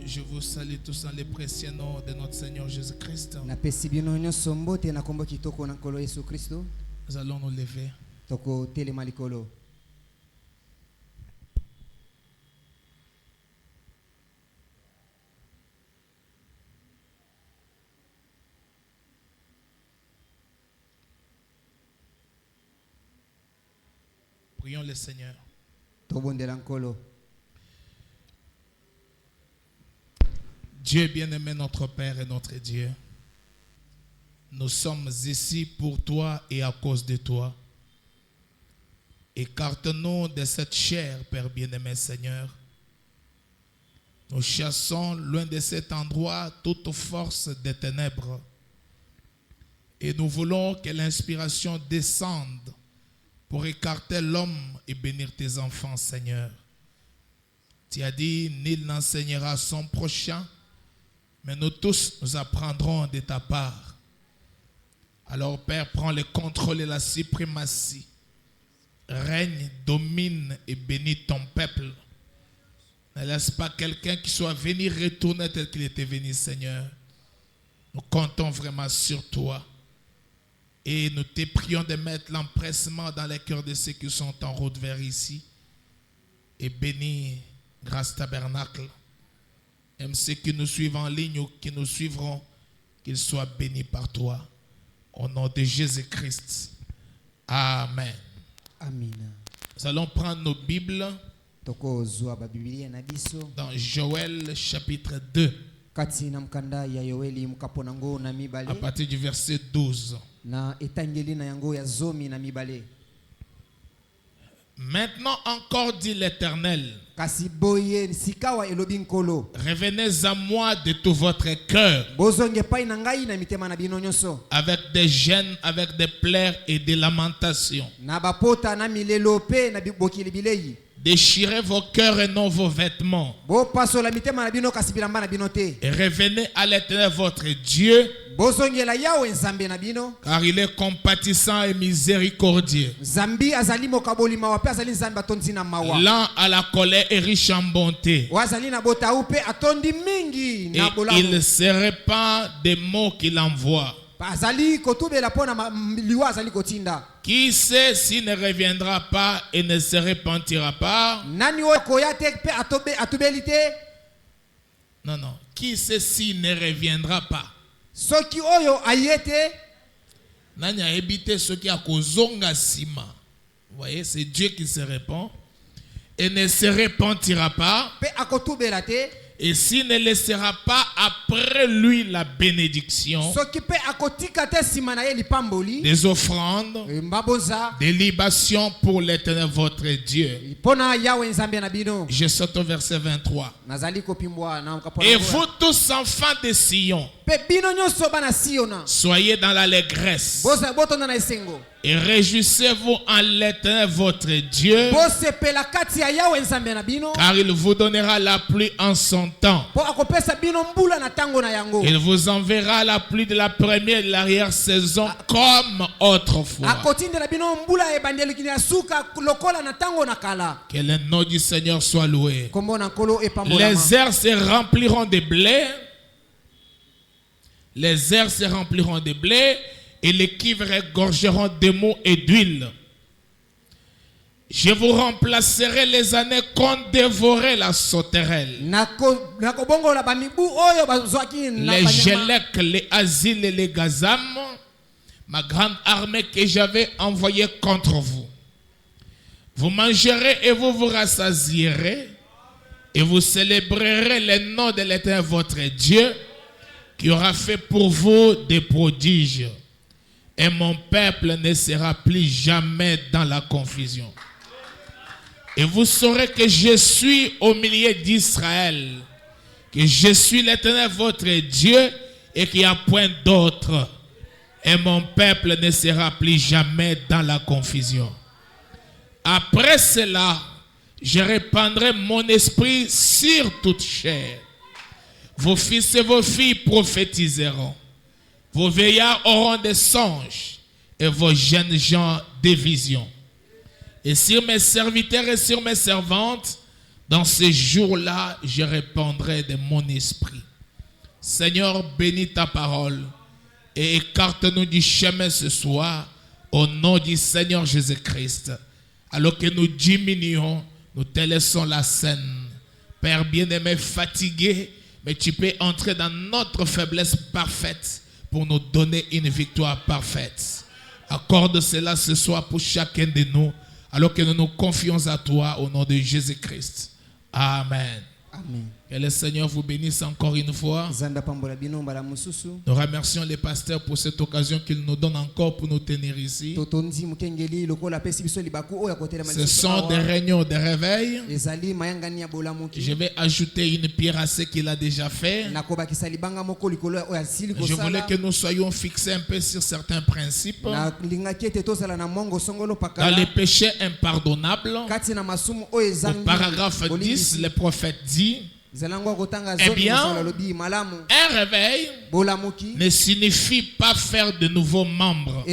Je vous salue tous dans le précieux nom de notre Seigneur Jésus-Christ. Nous allons nous lever. Prions le Seigneur. Dieu bien-aimé, notre Père et notre Dieu, nous sommes ici pour toi et à cause de toi. Écarte-nous de cette chair, Père bien-aimé Seigneur. Nous chassons loin de cet endroit toute force des ténèbres. Et nous voulons que l'inspiration descende pour écarter l'homme et bénir tes enfants, Seigneur. Tu as dit, nul n'enseignera à son prochain, mais nous tous, nous apprendrons de ta part. Alors, Père, prends le contrôle et la suprématie. Règne, domine et bénis ton peuple. Ne laisse pas quelqu'un qui soit venu retourner tel qu'il était venu, Seigneur. Nous comptons vraiment sur toi. Et nous te prions de mettre l'empressement dans les cœurs de ceux qui sont en route vers ici. Et bénis Grâce Tabernacle. Même ceux qui nous suivent en ligne ou qui nous suivront, qu'ils soient bénis par toi. Au nom de Jésus-Christ. Amen. Amen. Nous allons prendre nos Bibles dans Joël chapitre 2. À partir du verset 12. Maintenant encore, dit l'Éternel, revenez à moi de tout votre cœur, avec des gênes, avec des pleurs et des lamentations. Déchirez vos cœurs et non vos vêtements. Et revenez à l'Éternel votre Dieu, car il est compatissant et miséricordieux, lent à la colère et riche en bonté. Et il se répand des mots qu'il envoie. Qui sait s'il ne reviendra pas et ne se repentira pas? Non, non. Qui sait s'il ne reviendra pas? Nani a habité ce qui a kozonga sima. Vous voyez, c'est Dieu qui se répand. Et ne se repentira pas. Et s'il ne laissera pas après lui la bénédiction, des offrandes, des libations pour l'Éternel votre Dieu. Je saute au verset 23. Et vous tous enfants de Sion, soyez dans l'allégresse et réjouissez-vous en l'Éternel votre Dieu, car il vous donnera la pluie en son temps. Il vous enverra la pluie de la première et de l'arrière-saison comme autrefois. Que le nom du Seigneur soit loué. Les airs se rempliront de blé. Les airs se rempliront de blé et les cuivres regorgeront de mots et d'huile. Je vous remplacerai les années qu'ont dévoré la sauterelle, les Gélec, les Asiles et les Gazam, ma grande armée que j'avais envoyée contre vous. Vous mangerez et vous vous rassasierez et vous célébrerez le nom de l'Éternel votre Dieu, qui aura fait pour vous des prodiges. Et mon peuple ne sera plus jamais dans la confusion. Et vous saurez que je suis au milieu d'Israël, que je suis l'Éternel votre Dieu et qu'il n'y a point d'autre. Et mon peuple ne sera plus jamais dans la confusion. Après cela, je répandrai mon esprit sur toute chair. Vos fils et vos filles prophétiseront. Vos vieillards auront des songes et vos jeunes gens des visions. Et sur mes serviteurs et sur mes servantes, Dans ces jours-là, je répandrai de mon esprit. Seigneur, bénis ta parole et écarte-nous du chemin ce soir au nom du Seigneur Jésus-Christ. Alors que nous diminuons, nous te laissons la scène. Père bien-aimé, fatigué, mais tu peux entrer dans notre faiblesse parfaite pour nous donner une victoire parfaite. Accorde cela ce soir pour chacun de nous, alors que nous nous confions à toi au nom de Jésus-Christ. Amen. Amen. Que le Seigneur vous bénisse encore une fois. Nous remercions les pasteurs pour cette occasion qu'ils nous donnent encore pour nous tenir ici. Ce sont des réunions de réveil. Je vais ajouter une pierre à ce qu'il a déjà fait. Je voulais que nous soyons fixés un peu sur certains principes. Dans les péchés impardonnables, au paragraphe 10, le prophète dit: eh bien, un réveil ne signifie pas faire de nouveaux membres.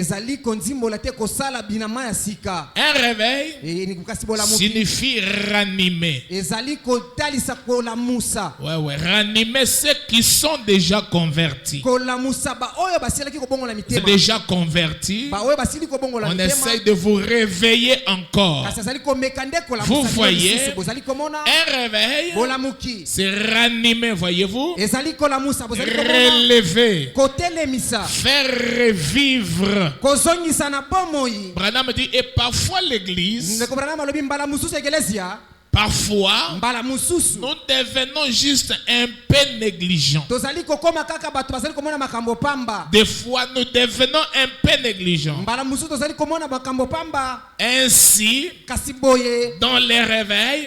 Un réveil signifie ranimer. Ouais, ranimer ceux qui sont déjà convertis. C'est déjà converti. On essaye de vous réveiller encore. Vous voyez, un réveil, c'est ranimer, voyez-vous, relever, faire revivre. Branham dit, et parfois l'église, parfois, nous devenons juste un peu négligents. Des fois, nous devenons un peu négligents. Ainsi, dans les réveils,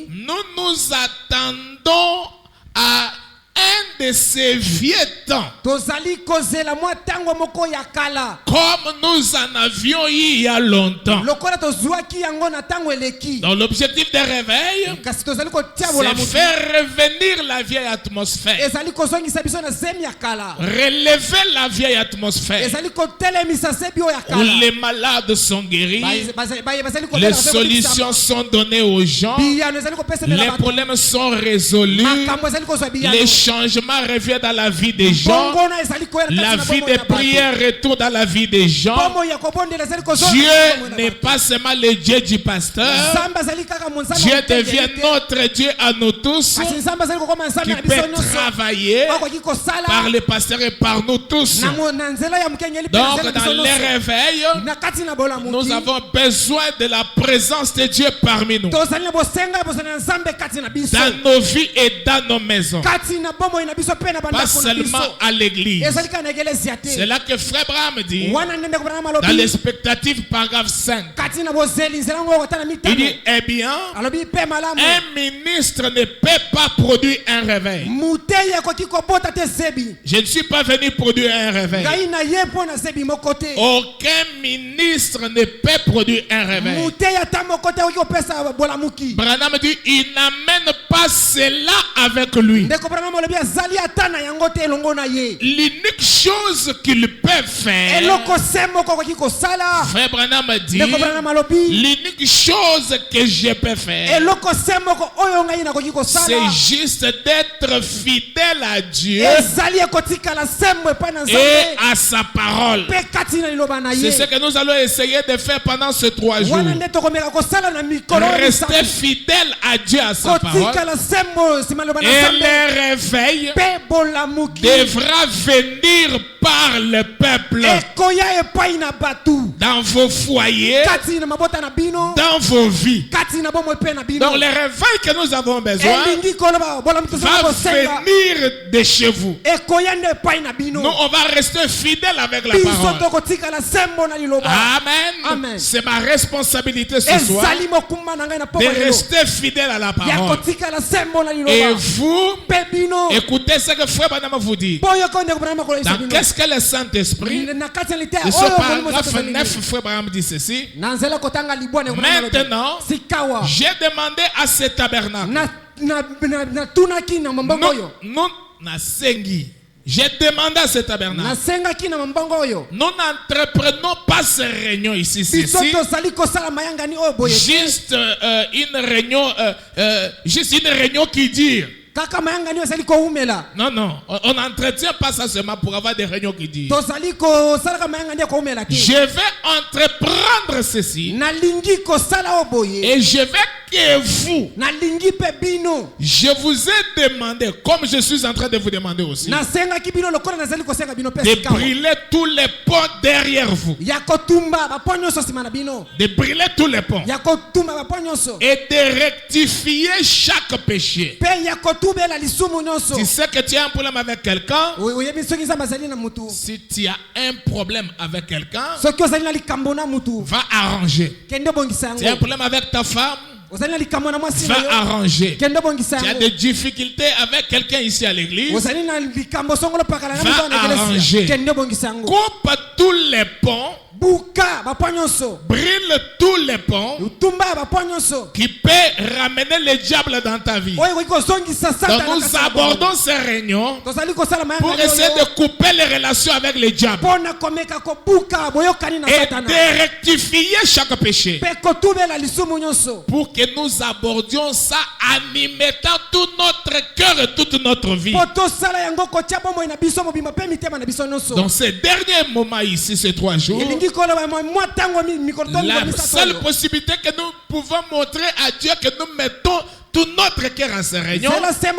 nous nous attendons à un de ces vieux temps, comme nous en avions eu il y a longtemps. Dans l'objectif des réveils, c'est faire revenir la vieille atmosphère, relever la vieille atmosphère où les malades sont guéris, les solutions sont données aux gens, les problèmes sont résolus, les changements reviennent dans la vie des gens, la vie des prières retourne dans la vie des gens. Dieu n'est pas seulement le Dieu du pasteur, Dieu devient notre Dieu à nous tous, qui peut travailler par les pasteurs et par nous tous. Donc dans les réveils, nous avons besoin de la présence de Dieu parmi nous, dans nos vies et dans nos maisons, pas seulement à l'église. C'est là que Frère Branham dit, dans l'expectative paragraphe 5, il dit, eh bien, un ministre ne peut pas produire un réveil. Je ne suis pas venu produire un réveil. Aucun ministre ne peut produire un réveil. Branham dit, il n'amène pas cela avec lui. L'unique chose qu'il peut faire, Frère Branham dit, l'unique chose que je peux faire, c'est juste d'être fidèle à Dieu et à sa parole. C'est ce que nous allons essayer de faire pendant ces 3 jours. Rester fidèle à Dieu, à sa parole. Et le réveil devra venir par le peuple, dans vos foyers, dans vos vies. Donc le réveil que nous avons besoin va venir de chez vous. Nous, on va rester fidèles avec la parole. Amen. C'est ma responsabilité ce soir de rester fidèle à la parole. Et vous, écoutez ce que Frère Branham vous dit. Dans qu'est-ce que le Saint-Esprit, de ce paragraphe 9, Frère Branham dit ceci. Maintenant, j'ai demandé à ce tabernacle. J'ai demandé à ce tabernacle. Nous n'entreprenons pas ces réunions ici. Juste une réunion qui dure. Non, non. On n'entretient pas ça seulement pour avoir des réunions qui disent. Je vais entreprendre ceci. Et je vais que vous. Je vous ai demandé, comme je suis en train de vous demander aussi, de brûler tous les ponts derrière vous. De brûler tous les ponts. Et de rectifier chaque péché. Tu sais que tu as un problème avec quelqu'un. Si tu as un problème avec quelqu'un, va arranger. Tu as un problème avec ta femme, va arranger. Tu as des difficultés avec quelqu'un ici à l'église, va arranger. Coupe tous les ponts, brûle tous les ponts qui peuvent ramener le diable dans ta vie. Donc nous abordons ces réunions pour essayer de couper les relations avec le diable et de rectifier chaque péché, pour que nous abordions ça en y mettant tout notre cœur et toute notre vie. Dans ces derniers moments ici, ces 3 jours, la seule possibilité que nous pouvons montrer à Dieu que nous mettons tout notre cœur en ces réunions, c'est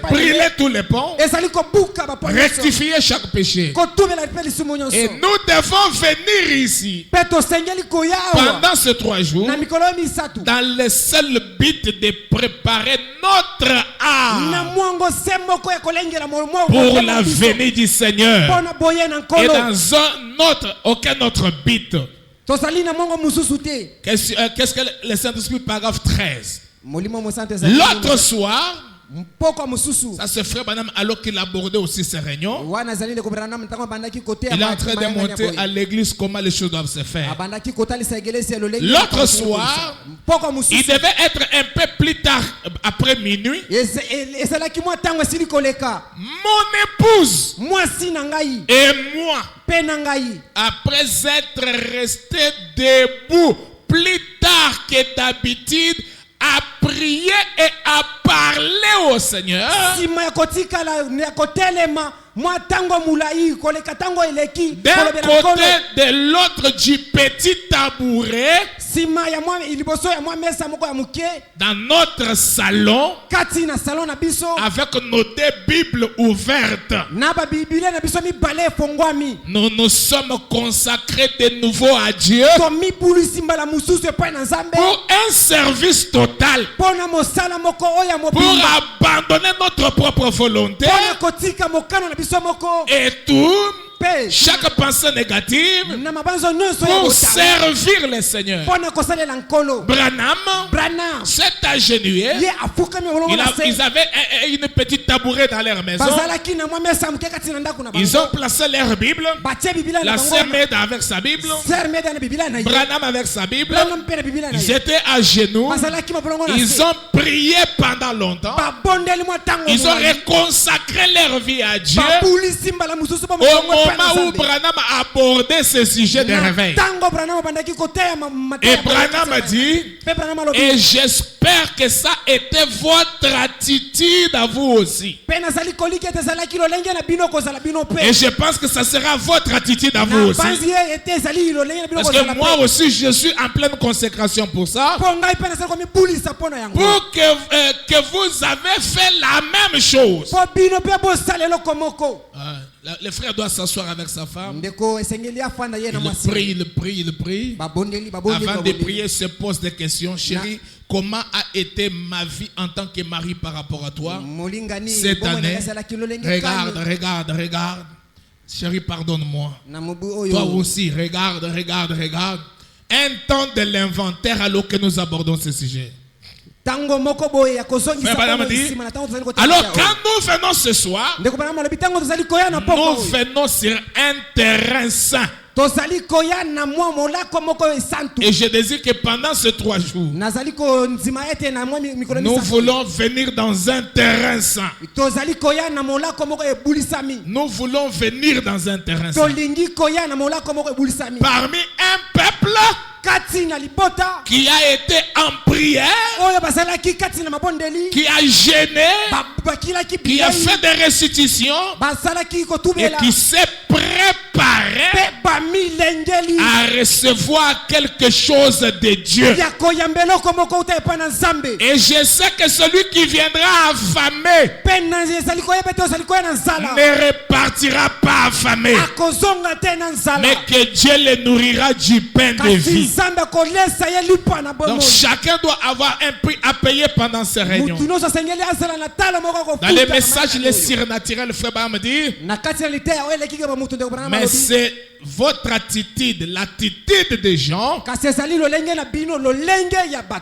brûler tous les ponts, rectifier chaque péché. Et nous devons venir ici pendant ces 3 jours dans le seul but de préparer notre âme pour la venue du Seigneur, et dans aucun autre but. Qu'est-ce que le Saint-Esprit, paragraphe 13. L'autre soir, ça se ferait madame, alors qu'il abordait aussi ces réunions. Il est en train de montrer à l'église comment les choses doivent se faire. L'autre soir, il devait être un peu plus tard, après minuit. Mon épouse et moi, après être restés debout plus tard que d'habitude, à prier et à parler au Seigneur, d'un côté de l'autre du petit tabouret, dans notre salon, avec nos 2 Bibles ouvertes, nous nous sommes consacrés de nouveau à Dieu pour un service total, pour abandonner notre propre volonté et tout, chaque pensée négative, pour servir le Seigneur. Branham s'est agenouillé. Ils avaient une petite tabouret dans leur maison. Ils ont placé leur Bible. La sœur Med avec sa Bible, Branham avec sa Bible. Ils étaient à genoux. Ils ont prié pendant longtemps. Ils ont reconsacré leur vie à Dieu. Au moment où Branham a abordé ce sujet de réveil, et Branham a dit, et j'espère que ça était votre attitude à vous aussi, et je pense que ça sera votre attitude à vous aussi, parce que moi aussi je suis en pleine consécration pour ça, pour que vous avez fait la même chose. Le frère doit s'asseoir avec sa femme. Il prie. Avant de prier, il se pose des questions. Chérie, comment a été ma vie en tant que mari par rapport à toi cette année? Regarde. Chérie, pardonne-moi. Toi aussi, regarde. Un temps de l'inventaire alors que nous abordons ce sujet. Alors quand nous venons ce soir, nous venons sur un terrain saint. Et je désire que pendant ces 3 jours, nous voulons venir dans un terrain saint. Nous voulons venir dans un terrain saint. Parmi un peuple qui a été en prière, qui a gêné, qui a fait des restitutions et qui s'est préparé à recevoir quelque chose de Dieu. Et je sais que celui qui viendra affamé ne repartira pas affamé, mais que Dieu le nourrira du pain de vie. Donc chacun doit avoir un prix à payer pendant ces réunions. Dans les messages, les surnaturels, le frère Branham dit, mais c'est votre attitude, l'attitude des gens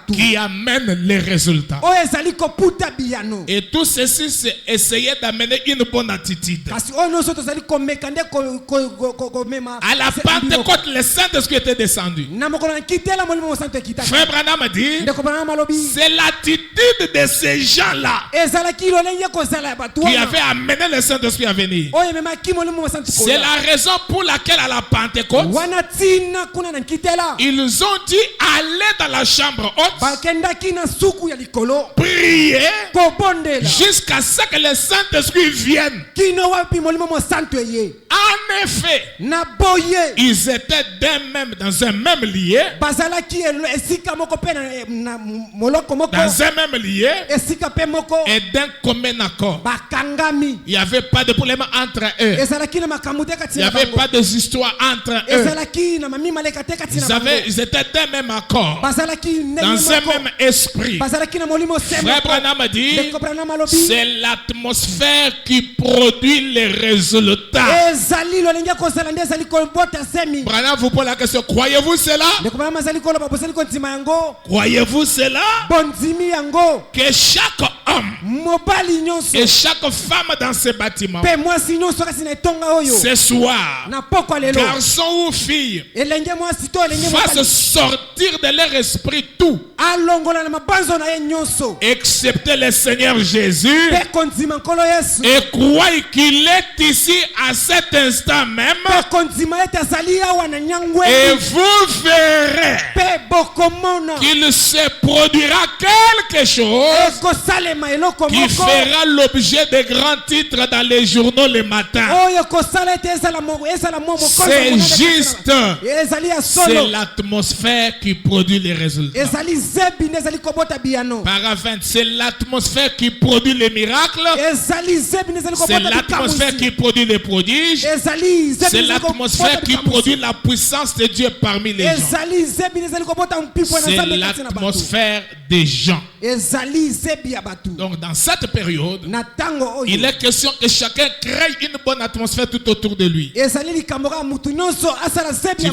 qui amène les résultats. Et tout ceci, c'est essayer d'amener une bonne attitude. À la Pentecôte, le Saint-Esprit était descendu. Frère Branham a dit, c'est l'attitude de ces gens-là qui avait amené le Saint-Esprit à venir. C'est la raison pour laquelle à la Pentecôte, ils ont dit aller dans la chambre haute, prier jusqu'à ce que le Saint-Esprit vienne. En effet, ils étaient dans un même lieu. Dans un même lieu et d'un commun accord. Il n'y avait pas de problème entre eux. Il n'y avait pas d'histoire entre eux. Ils étaient d'un même accord, dans un même esprit. Frère Branham a dit, c'est l'atmosphère qui produit les résultats. Branham vous pose la question, croyez-vous cela? Croyez-vous cela? Que chaque homme et chaque femme dans ce bâtiment, ce soir, garçon ou fille, fasse sortir de leur esprit tout, excepté le Seigneur Jésus, et croyez qu'il est ici à cet instant même, et vous verrez qu'il se produira quelque chose qui fera l'objet de grands titres dans les journaux le matin. C'est juste, c'est l'atmosphère qui produit les résultats. Paragraphe, c'est l'atmosphère qui produit les miracles, c'est l'atmosphère qui produit les prodiges, c'est l'atmosphère qui produit la puissance de Dieu parmi les gens. C'est l'atmosphère des gens. Donc dans cette période, il est question que chacun crée une bonne atmosphère tout autour de lui. Tu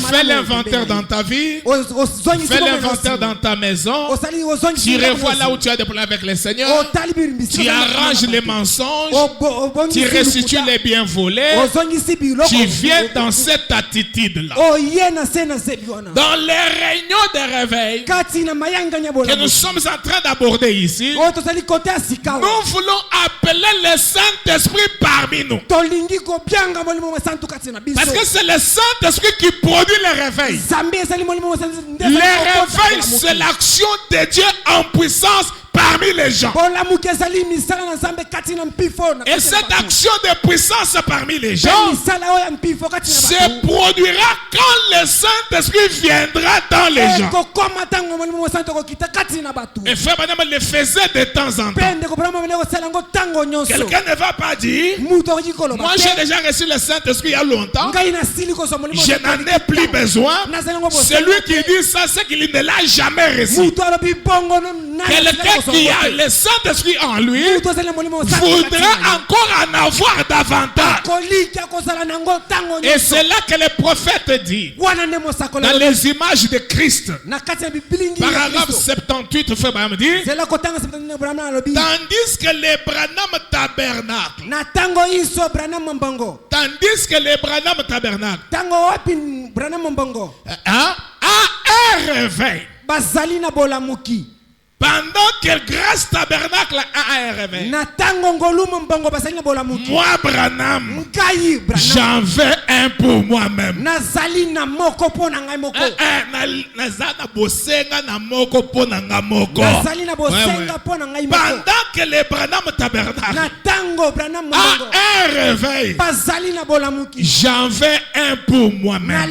fais l'inventaire dans ta vie, tu fais l'inventaire dans ta maison, tu revois là où tu as des problèmes avec le Seigneur, tu arranges les mensonges, tu restitues les biens volés, tu viens dans cette attitude-là. Dans les réunions de réveil que nous sommes en train d'aborder ici, nous voulons appeler le Saint-Esprit parmi nous. Parce que c'est le Saint-Esprit qui produit le réveil. Le réveil, c'est l'action de Dieu en puissance parmi les gens. Et cette action de puissance parmi les gens se produira quand le Saint-Esprit viendra dans les gens. Et Frère Branham le faisait de temps en temps. Quelqu'un ne va pas dire, moi j'ai déjà reçu le Saint-Esprit il y a longtemps, je n'en ai plus besoin. Celui qui dit ça, c'est qu'il ne l'a jamais reçu. Quelqu'un qui a le Saint-Esprit en lui voudra encore en avoir davantage. Et c'est là que le prophète dit, dans les images de Christ, paragraphe 78, frère Branham dit, tandis que les Branham tabernacle, a un réveil. Pendant que grâce tabernacle a un réveil, moi Branham, j'en veux un pour moi-même. Pendant que les Branham tabernacle a un réveil, j'en veux un pour moi-même.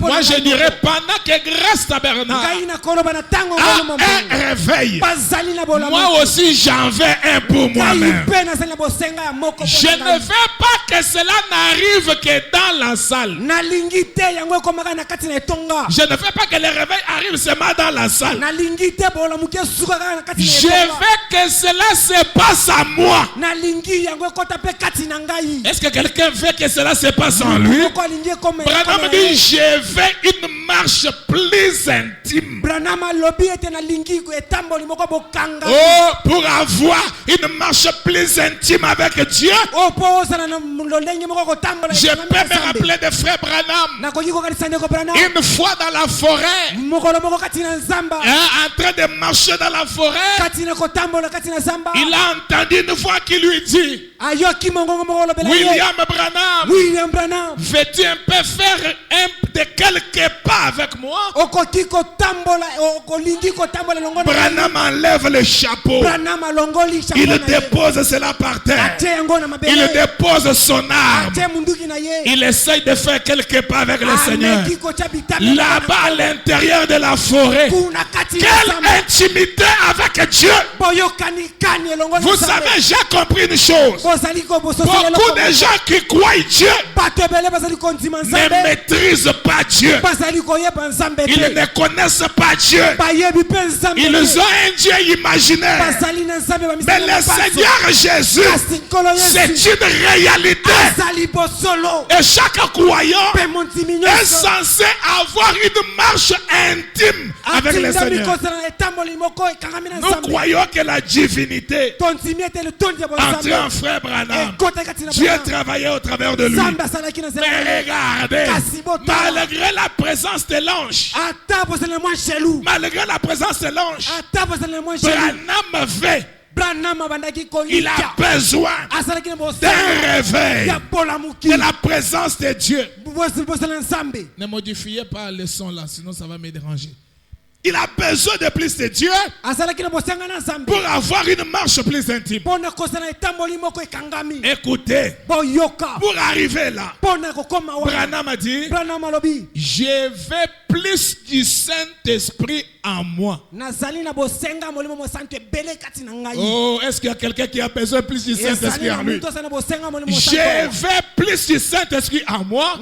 Moi je dirais pendant que grâce tabernacle a un réveil, moi aussi j'en veux un pour moi-même. Je ne veux pas que cela n'arrive que dans la salle. Je ne veux pas que le réveil arrive seulement dans la salle. Je veux que cela se passe à moi. Est-ce que quelqu'un veut que cela se passe en lui? Branham dit, je veux une marche plus intime. Oh, pour avoir une marche plus intime avec Dieu, je peux me rappeler de frère Branham. Une fois dans la forêt, en train de marcher dans la forêt, il a entendu une voix qui lui dit, William Branham, veux-tu un peu faire de quelques pas avec moi? Branham enlève le chapeau. Il dépose cela par terre. Il dépose son arme. Il essaye de faire quelques pas avec le Seigneur. Là-bas à l'intérieur de la forêt, quelle intimité avec Dieu. Vous savez, j'ai compris une chose. Beaucoup de gens qui croient Dieu ne maîtrisent pas Dieu. Ils ne connaissent pas Dieu. Ils ont un Dieu imaginaire. Mais le Seigneur Jésus, c'est une réalité. Et chaque croyant est censé avoir une marche intime avec le Seigneur. Nous croyons que la divinité entrait en frère Branham. Dieu travaillait au travers de lui. Mais regardez, malgré la présence de l'ange, malgré la présence de l'ange, Branham veut, il a besoin d'un réveil, de la présence de Dieu. Ne modifiez pas le son là, sinon ça va me déranger. Il a besoin de plus de Dieu pour avoir une marche plus intime. Écoutez, pour arriver là, Branham a dit, je veux plus du Saint-Esprit en moi. Oh, est-ce qu'il y a quelqu'un qui a besoin plus du Saint-Esprit en lui? Je veux plus du Saint-Esprit en moi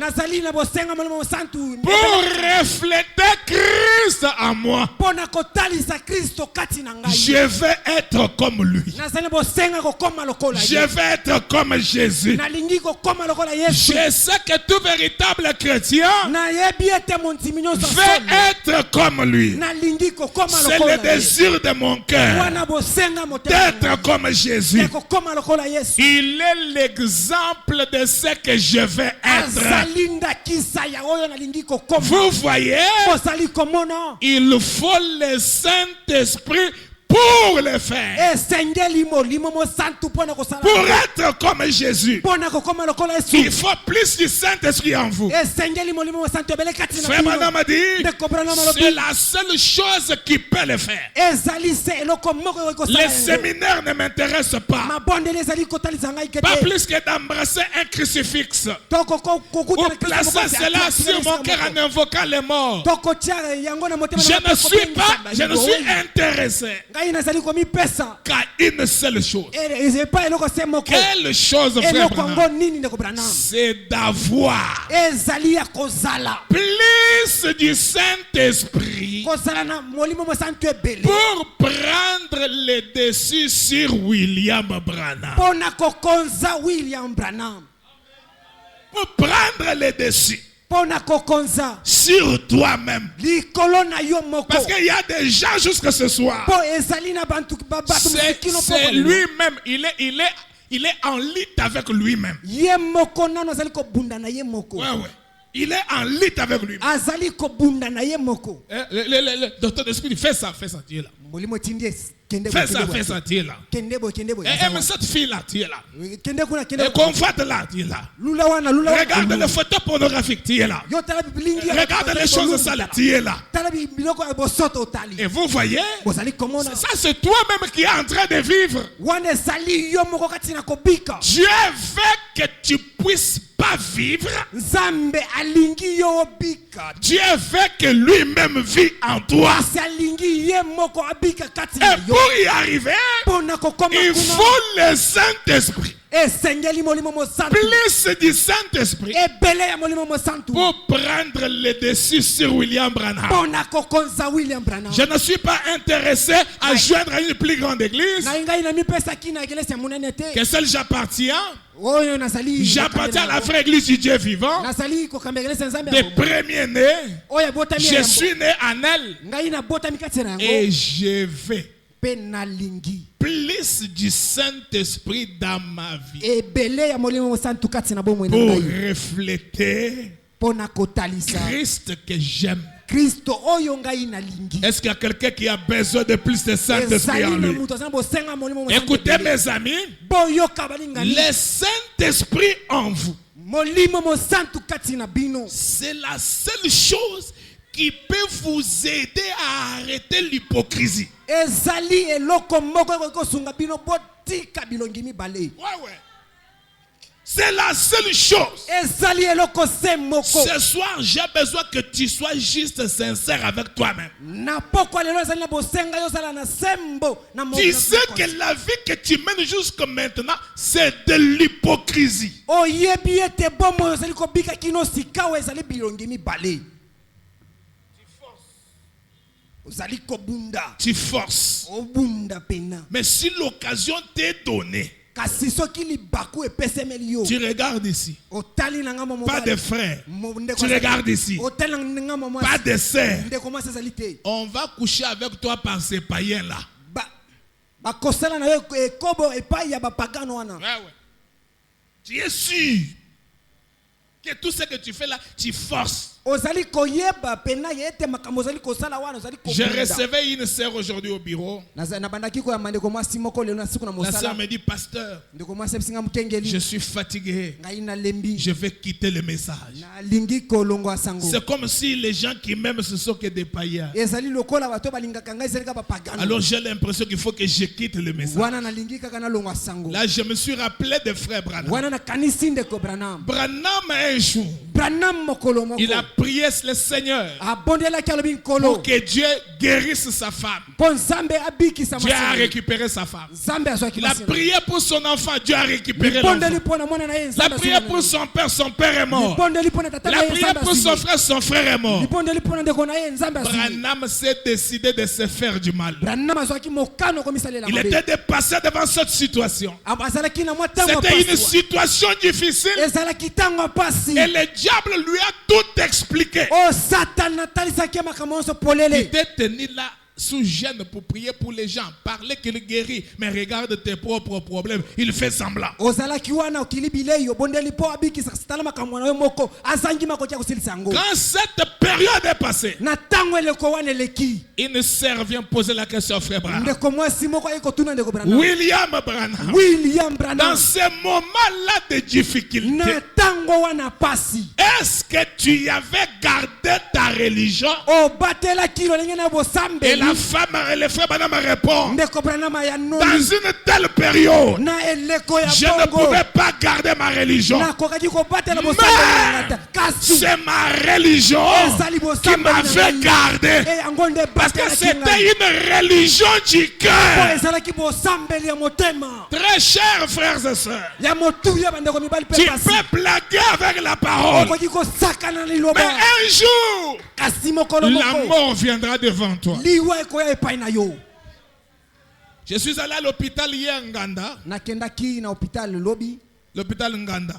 pour refléter Christ en moi. Je veux être comme lui. Je veux être comme Jésus. Je sais que tout véritable chrétien veut être comme lui. C'est le désir de mon cœur d'être comme Jésus. Il est l'exemple de ce que je veux être. Vous voyez, il faut le Saint-Esprit pour le faire. Pour être comme Jésus, il faut plus du Saint-Esprit en vous. Frère Branham a dit, c'est la seule chose qui peut le faire. Les séminaires ne m'intéressent pas. Pas plus que d'embrasser un crucifix ou placer cela sur mon cœur en invoquant les morts. Je ne suis intéressé qu'à une seule chose. Quelle chose, frère Branham? C'est d'avoir plus du Saint-Esprit pour prendre le dessus sur William Branham. Pour prendre le dessus sur toi-même. Parce qu'il y a des gens jusqu'à ce soir. C'est lui-même. Il est en lutte avec lui-même. Ouais. Il est en lutte avec lui-même. Le docteur d'esprit dit fais ça, tu es là. Fais ça, tu es là. Et cette fille-là, tu es là. Et convoite-la, tu es là. Regarde les photos pornographiques, tu es là. Regarde les choses sales, tu es là. Et vous voyez, ça c'est toi-même qui es en train de vivre. Dieu veut que tu puisses pas vivre. Dieu veut que lui-même vit en toi. Et pour y arriver, il faut le Saint-Esprit. Plus du Saint-Esprit pour prendre le dessus sur William Branham. Je ne suis pas intéressé à joindre à une plus grande église que celle j'appartiens. J'appartiens à la vraie église du Dieu vivant, des premiers-nés. Je suis né en elle et je vais plus du Saint-Esprit dans ma vie pour refléter Christ que j'aime. Est-ce qu'il y a quelqu'un qui a besoin de plus de Saint-Esprit en lui? Écoutez mes amis, le Saint-Esprit en vous, c'est la seule chose qui peut vous aider à arrêter l'hypocrisie. Ouais. C'est la seule chose. Ce soir, j'ai besoin que tu sois juste sincère avec toi-même. Tu sais que la vie que tu mènes jusqu'à maintenant, c'est de l'hypocrisie. Tu forces. Mais si l'occasion t'est donnée, tu regardes ici. Pas de frères. Tu regardes ici. Pas de sœurs. On va coucher avec toi par ces païens-là. Tu es sûr que tout ce que tu fais là, tu forces. Je recevais une sœur aujourd'hui au bureau. La sœur me dit, pasteur, je suis fatigué. Je vais quitter le message. C'est comme si les gens qui m'aiment ce sont que des païens. Alors j'ai l'impression qu'il faut que je quitte le message. Là je me suis rappelé de frère Branham. Branham un jour, il a prié le Seigneur pour que Dieu guérisse sa femme. Dieu a récupéré sa femme. Il a prié pour son enfant, Dieu a récupéré l'enfant. Il a prié pour son père est mort. Il a prié pour son frère est mort. Branham s'est décidé de se faire du mal. Il était dépassé devant cette situation. C'était une situation difficile. Et le diable lui a tout expliqué. Il était tenu là sous gêne pour prier pour les gens, parler qu'il guérit, mais regarde tes propres problèmes, il fait semblant. Quand cette période est passée, une sœur vient poser la question au frère Branham. William Branham, dans ce moment-là de difficulté, est-ce que tu avais gardé ta religion. Et la femme et les frères Branham répondent, dans une telle période, je ne pouvais pas garder ma religion. Mais c'est ma religion qui m'avait gardé. Parce que c'était une religion du cœur. Très chers frères et sœurs, tu peux blaguer avec la parole. Mais un jour, la mort viendra devant toi. Je suis allé à l'hôpital hier Nganda. L'hôpital Nganda.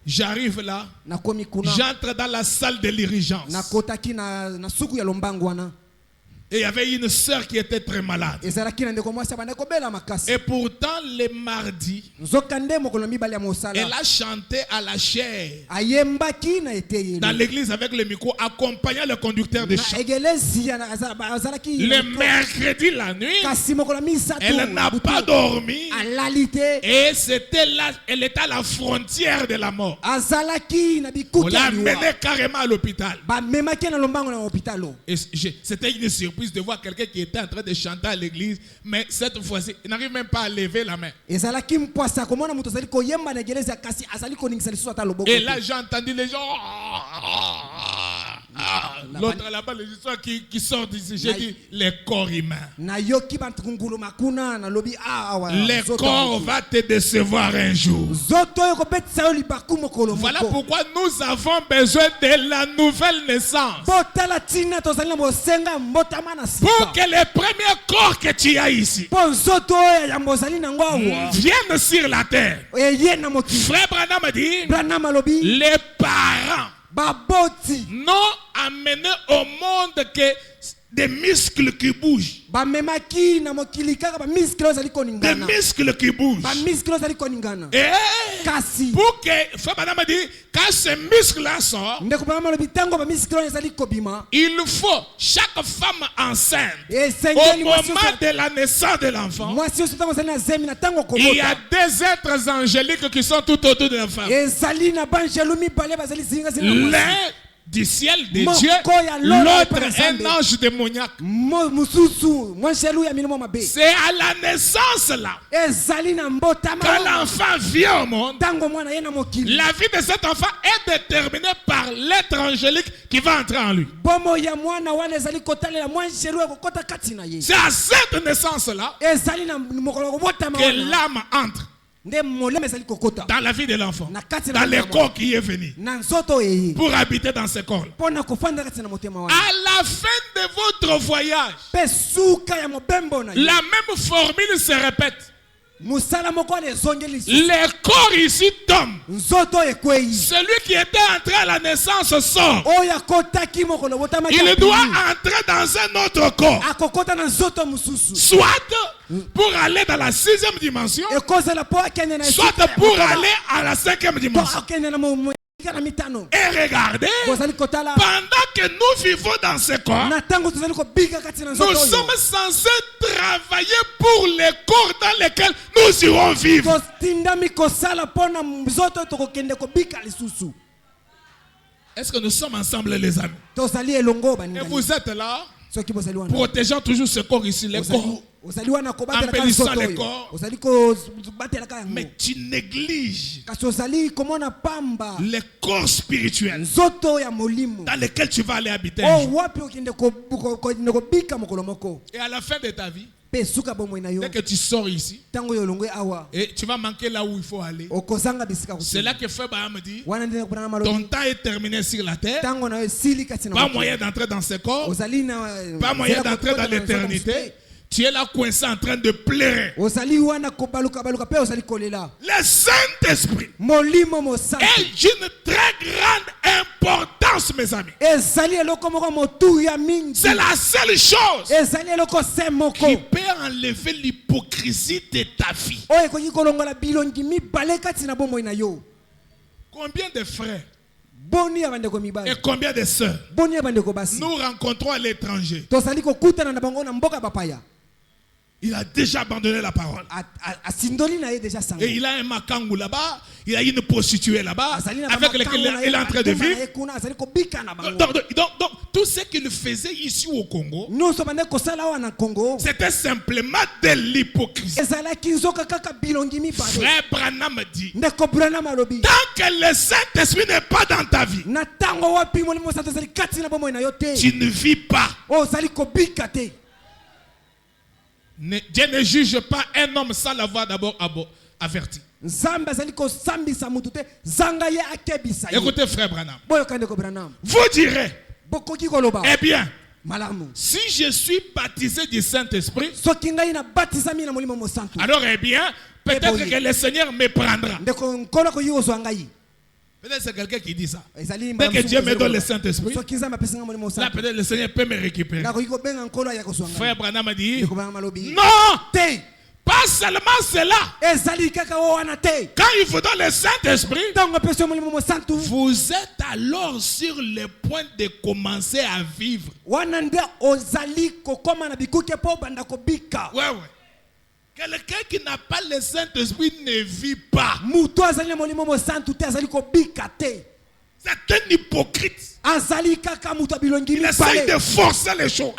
J'arrive là. J'entre dans la salle de l'urgence. Et il y avait une sœur qui était très malade. Et pourtant, les mardis, elle a chanté à la chair dans l'église avec le micro, accompagnant le conducteur de chant. Le mercredi, la nuit, elle n'a pas dormi. Et c'était là, elle était à la frontière de la mort. On l'a amenée carrément à l'hôpital. C'était une surprise de voir quelqu'un qui était en train de chanter à l'église, mais cette fois-ci, il n'arrive même pas à lever la main. Et là, j'ai entendu les gens. L'autre là-bas, les histoires qui sortent d'ici, j'ai dit les corps humains. Les corps vont te décevoir un jour. Voilà pourquoi nous avons besoin de la nouvelle naissance. Pour que les premiers corps que tu as ici viennent sur la terre. Frère Branham dit, les parents n'ont amené au monde que des muscles qui bougent. Des muscles qui bougent. Et pour que, Frère Branham dit, quand ces muscles-là sortent, il faut chaque femme enceinte, au moment de la naissance de l'enfant, il y a des êtres angéliques qui sont tout autour de la femme. L'un du ciel de Dieu, l'autre un ange démoniaque. C'est à la naissance là, quand l'enfant vient au monde, la vie de cet enfant est déterminée par l'être angélique qui va entrer en lui. C'est à cette naissance là que l'âme entre dans la vie de l'enfant, dans le corps qui est venu, pour habiter dans ce corps. À la fin de votre voyage, la même formule se répète. Les corps ici tombent. Celui qui était entré à la naissance sort. Il doit entrer dans un autre corps. Soit pour aller dans la 6e dimension, soit pour aller à la 5e dimension. Et regardez, pendant que nous vivons dans ce corps, nous sommes censés travailler pour les corps dans lesquels nous irons vivre. Est-ce que nous sommes ensemble, les amis? Et vous êtes là, protégeant toujours ce corps ici, les corps, embellissant les corps. Mais tu négliges les corps spirituels dans lesquels tu vas aller habiter. Et à la fin de ta vie, dès que tu sors ici, et tu vas manquer là où il faut aller. C'est là que Frère Branham me dit, ton temps est terminé sur la terre. Pas moyen d'entrer dans ce corps. Pas moyen d'entrer dans l'éternité. Tu es là coincé en train de pleurer. Le Saint-Esprit est d'une très grande importance, mes amis. C'est la seule chose qui peut enlever l'hypocrisie de ta vie. Combien de frères et combien de sœurs nous rencontrons à l'étranger? Il a déjà abandonné la parole. Et il a un makangu là-bas, il a une prostituée là-bas, avec laquelle il est en train de vivre. Donc, tout ce qu'il faisait ici au Congo, c'était simplement de l'hypocrisie. Frère Branham dit, tant que le Saint-Esprit n'est pas dans ta vie, tu ne vis pas. Dieu ne juge pas un homme sans l'avoir d'abord averti. Écoutez, frère Branham. Vous direz, eh bien, si je suis baptisé du Saint-Esprit, alors eh bien, peut-être que le Seigneur me prendra. Peut-être c'est quelqu'un qui dit ça. Dès que Dieu me donne le Saint-Esprit, là peut-être le Seigneur peut me récupérer. Frère Branham a dit, non, pas seulement cela. Quand il vous donne le Saint-Esprit, vous êtes alors sur le point de commencer à vivre. Ouais. Quelqu'un qui n'a pas le Saint-Esprit ne vit pas. C'est un hypocrite. Il essaie de forcer les choses.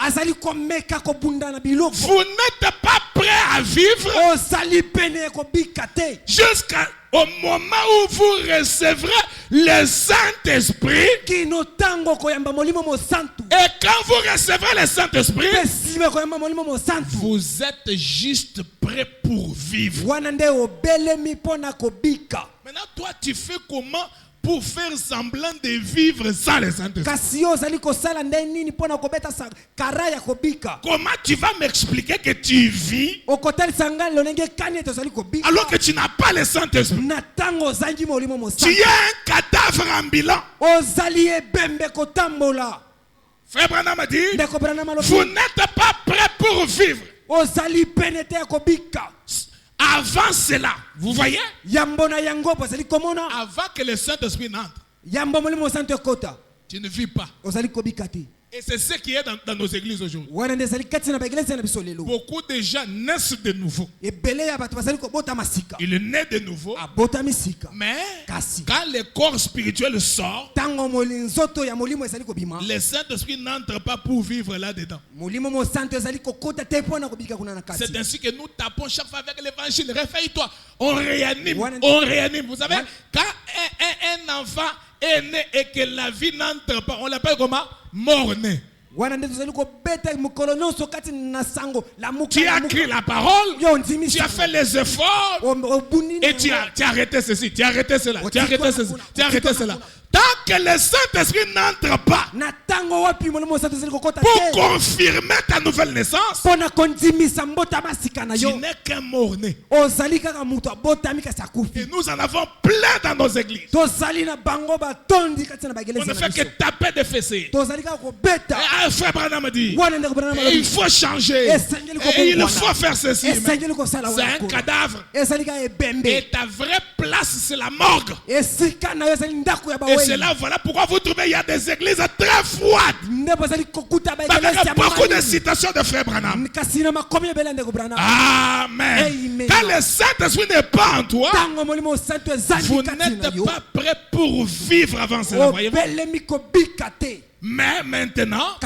Vous n'êtes pas prêt à vivre jusqu'au moment où vous recevrez le Saint-Esprit. Et quand vous recevrez le Saint-Esprit, vous êtes juste prêt pour vivre. Maintenant, toi, tu fais comment pour faire semblant de vivre sans le Saint-Esprit? Comment tu vas m'expliquer que tu vis alors que tu n'as pas le Saint-Esprit? Tu es un cadavre ambulant. Frère Branham a dit, vous n'êtes pas prêt pour vivre. Avant cela, vous voyez, avant que le Saint-Esprit n'entre, tu ne vis pas. Et c'est ce qui est dans nos églises aujourd'hui. Beaucoup de gens naissent de nouveau. Il est né de nouveau. Mais quand le corps spirituel sort, le Saint-Esprit n'entre pas pour vivre là-dedans. C'est ainsi que nous tapons chaque fois avec l'évangile. Réveille-toi. On réanime. On réanime. Vous savez, quand un enfant est né et que la vie n'entre pas, on l'appelle comment? Mort-né. Tu as écrit la parole, tu as fait les efforts et tu as arrêté ceci, tu as arrêté cela, tu as arrêté ceci, tu as arrêté cela. Tant que le Saint-Esprit n'entre pas pour confirmer ta nouvelle naissance, tu n'es qu'un mort-né. Et nous en avons plein dans nos églises. On ne fait que taper des fessées. Frère Branham dit, il faut changer. Et il faut faire ceci. C'est un cadavre. Et ta vraie place, c'est la morgue. Et c'est là, voilà pourquoi vous trouvez il y a des églises très froides. Avec beaucoup de citations de Frère Branham. Amen. Quand le Saint-Esprit n'est pas en toi, vous n'êtes pas prêt pour vivre avant cela. Voyez-vous? Mais maintenant,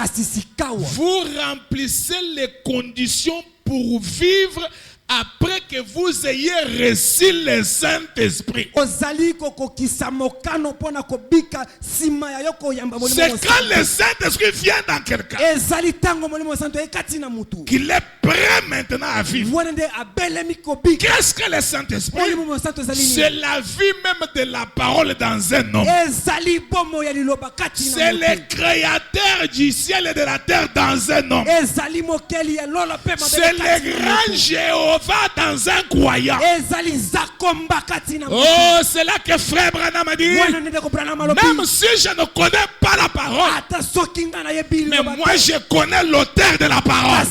vous remplissez les conditions pour vivre après que vous ayez reçu le Saint-Esprit. C'est quand le Saint-Esprit vient dans quelqu'un qu'il est prêt maintenant à vivre. Qu'est-ce que le Saint-Esprit? C'est la vie même de la parole dans un homme. C'est le créateur du ciel et de la terre dans un homme. C'est le grand Jéhovah dans un croyant. Oh, c'est là que Frère Branham a dit, même si je ne connais pas la parole, mais moi je connais l'auteur de la parole.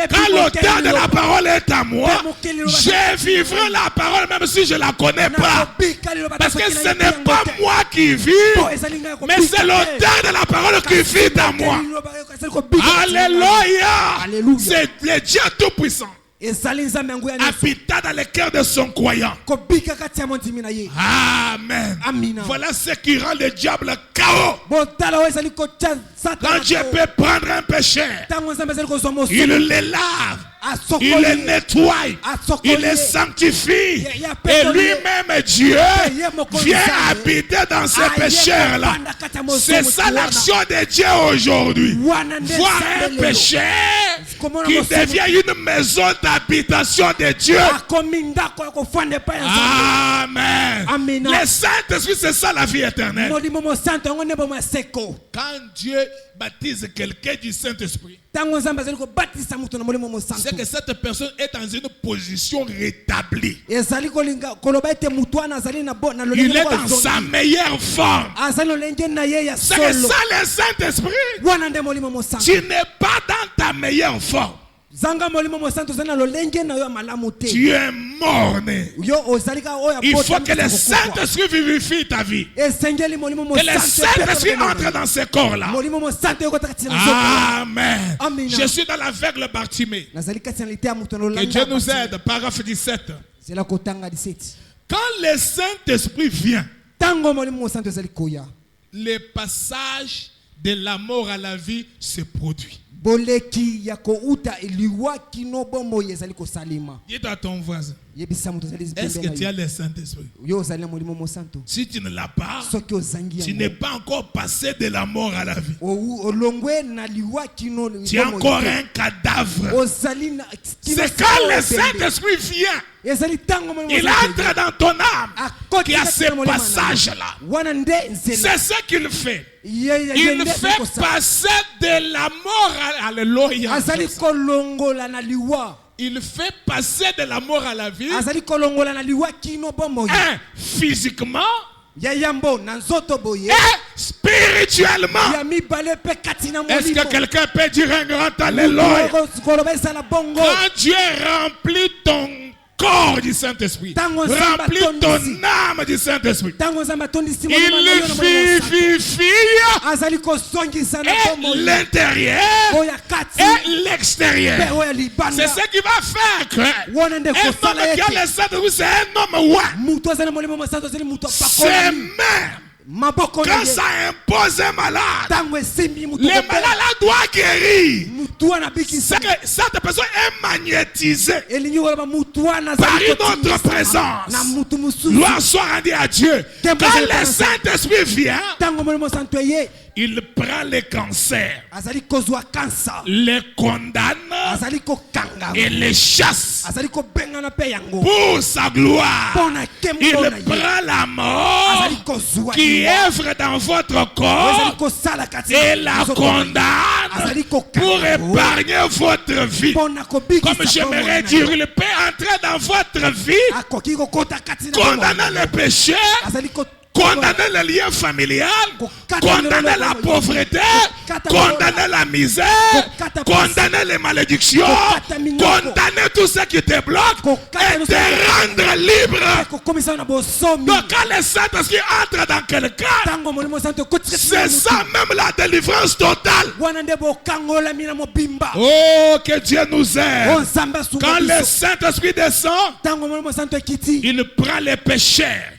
Quand l'auteur de la parole est à moi, je vivrai la parole même si je ne la connais pas. Parce que ce n'est pas moi qui vis, mais c'est l'auteur de la parole qui vit dans moi. Alléluia. C'est le Dieu Tout-Puissant. habita dans le cœur de son croyant. Amen. Voilà ce qui rend le diable KO. Quand Dieu peut prendre un pécheur, il le lave, il le nettoie, il le sanctifie. Et lui-même, Dieu, vient habiter dans ces pécheurs-là. C'est ça l'action de Dieu aujourd'hui. Voir un pécheur qui devient une maison d'habitation de Dieu. Amen. Le Saint-Esprit, c'est ça la vie éternelle. Quand Dieu baptise quelqu'un du Saint-Esprit, c'est que cette personne est dans une position rétablie. Il est dans sa meilleure forme. C'est que ça le Saint-Esprit. Tu n'es pas dans ta meilleure forme. Tu es mort-né. Il faut que le Saint-Esprit vivifie ta vie. Que le Saint-Esprit entre dans ce corps-là. Amen. Je suis dans l'aveugle Bartimée. Que Dieu nous aide. Paragraphe 17. Quand le Saint-Esprit vient, le passage de la mort à la vie se produit. Dis à ton voisin, est-ce que tu as le Saint-Esprit? Si tu ne l'as pas, tu n'es pas encore passé de la mort à la vie. Tu es encore un cadavre. C'est quand le Saint-Esprit vient, il entre dans ton âme, qui a ce passage-là. C'est ce qu'il fait. Il fait passer de la mort à Alléluia. Il fait passer de la mort à la vie. Physiquement et spirituellement. Est-ce que quelqu'un peut dire un grand Alléluia? Quand Dieu remplit ton corps du Saint-Esprit, remplit ton âme du Saint-Esprit, il vivifie et l'intérieur et l'extérieur. C'est ce qui va faire que un homme qui a le Saint-Esprit, c'est un homme c'est même quand ça impose un malade, le malade doit guérir. C'est que cette personne est magnétisée par une autre présence. Gloire soit rendue à Dieu. Quand le Saint-Esprit vient, il prend le cancer, les condamne et les chasse pour sa gloire. Il prend la mort qui œuvre dans votre corps et la condamne pour épargner votre vie. Comme j'aimerais dire, il peut entrer dans votre vie, condamner le péché, condamner le lien familial, condamner la pauvreté, condamner la misère, condamner les malédictions, condamner tout ce qui te bloque et te rendre libre. Donc quand le Saint-Esprit entre dans quelqu'un, c'est ça même la délivrance totale. Oh, que Dieu nous aide. Quand le Saint-Esprit descend, il prend les pécheurs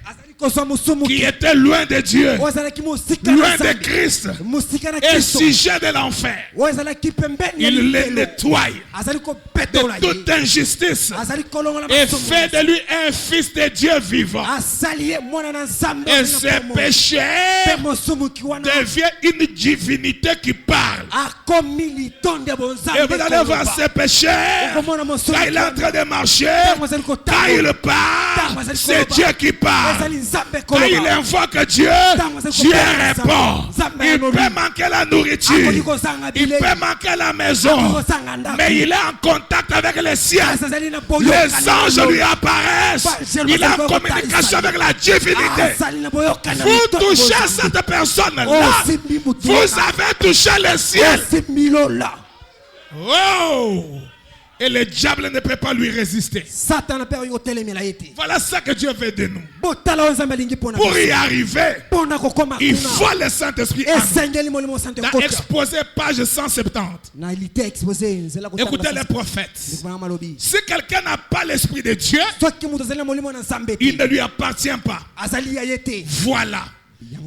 qui était loin de Dieu, loin de Christ et sujet de l'enfer. Il les nettoie de toute injustice et fait de lui un fils de Dieu vivant. Et ses péchés deviennent une divinité qui parle. Et vous allez voir ses péchés quand il est en train de marcher, quand il parle, c'est Dieu qui parle. Quand il invoque Dieu, Dieu répond. Il peut manquer la nourriture, il peut manquer la maison, mais il est en contact avec le ciel. Les anges lui apparaissent. Il est en communication avec la divinité. Vous touchez cette personne-là, vous avez touché le ciel. Oh! Et le diable ne peut pas lui résister. Satan pe yo telemela yete. Voilà ça que Dieu veut de nous. Botala onzambe lingi pona. Pour y arriver, Pona kokoma il kuna. faut le Saint-Esprit. Esengeli molimo santo Dans kota. Exposé page 170. Na il était exposé nzela kota. Écoutez les prophètes. Malobi. Si quelqu'un n'a pas l'Esprit de Dieu, Soki mutu zela molimo na nzambe. il ne lui appartient pas. Azali yete. Voilà.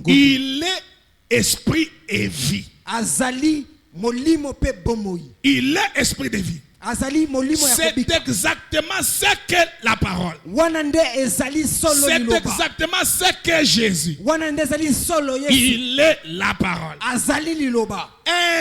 Il est esprit et vie. Azali molimo pe bomoi. Il est esprit de vie. Azali molimo ya C'est kobika. exactement ce que la parole. Wanande ezali solo C'est liloba. exactement ce que Jésus. Wanande ezali solo Yesu. Il est la parole. Azali liloba.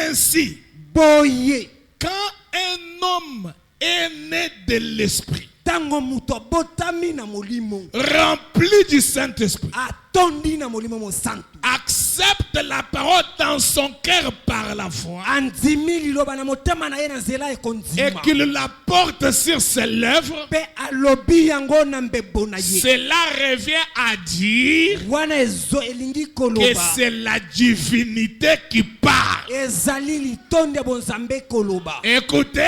Ainsi, Boye. quand un homme est né de l'esprit, Tango muto botami na molimo. rempli du Saint-Esprit, Atondi na molimo mo santu. accepte la parole dans son cœur par la foi Andimi liloba na motema na ye na nzela et ekondima. qu'il la porte sur ses lèvres, Pe alobi yango na mbebo na ye. cela revient à dire Wana ezo elingi que koloba. c'est la divinité qui parle. Ezali litonde bonzambe koloba. Écoutez,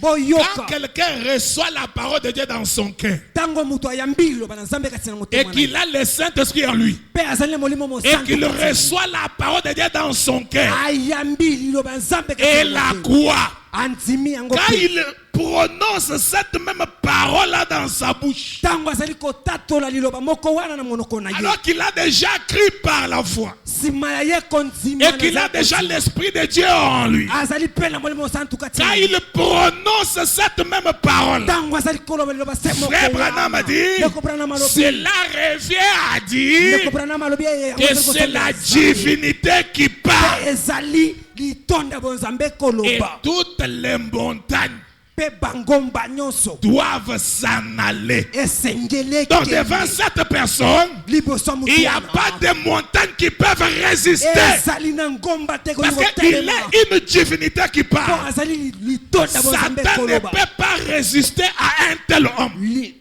quand Boyoka. quelqu'un reçoit la parole de Dieu dans son cœur Tango muto ayambi liloba na nzambe kati na et motema na qu'il ye. a le Saint-Esprit en lui Pe azali na molimo mo et santu. qu'il reçoit la parole de Dieu dans son cœur Ayambi liloba nzambe kati et na la motema. croix, Andimi yango quand pe. il prononce cette même parole-là dans sa bouche, Tango azali kotatola liloba moko wana na monoko na ye. alors qu'il a déjà cru par la foi Sima ya ye kondima et na qu'il a nzambe déjà kondima. l'Esprit de Dieu en lui, Azali pe na molimo santu kati quand na il ye. prononce cette même parole, Tango azali koloba liloba se moko Frère wana. Branham a dit, Ndeko Branham alobi. cela revient à dire Ndeko Branham alobi ye, yango que azali c'est la kosala. divinité qui parle. Ezali litonda bonzambe Et koloba. toutes les montagnes Pe bangomba nyonso. doivent s'en aller. Esengele Donc ke. devant cette personne, Liboso mutu il n'y a wana. pas de montagnes qui peuvent résister. Ezali na ngomba te Parce koliko qu'il telema. est une divinité qui Po parle. azali litonda bonzambe Satan ne koloba. peut pas résister à un tel homme. Li-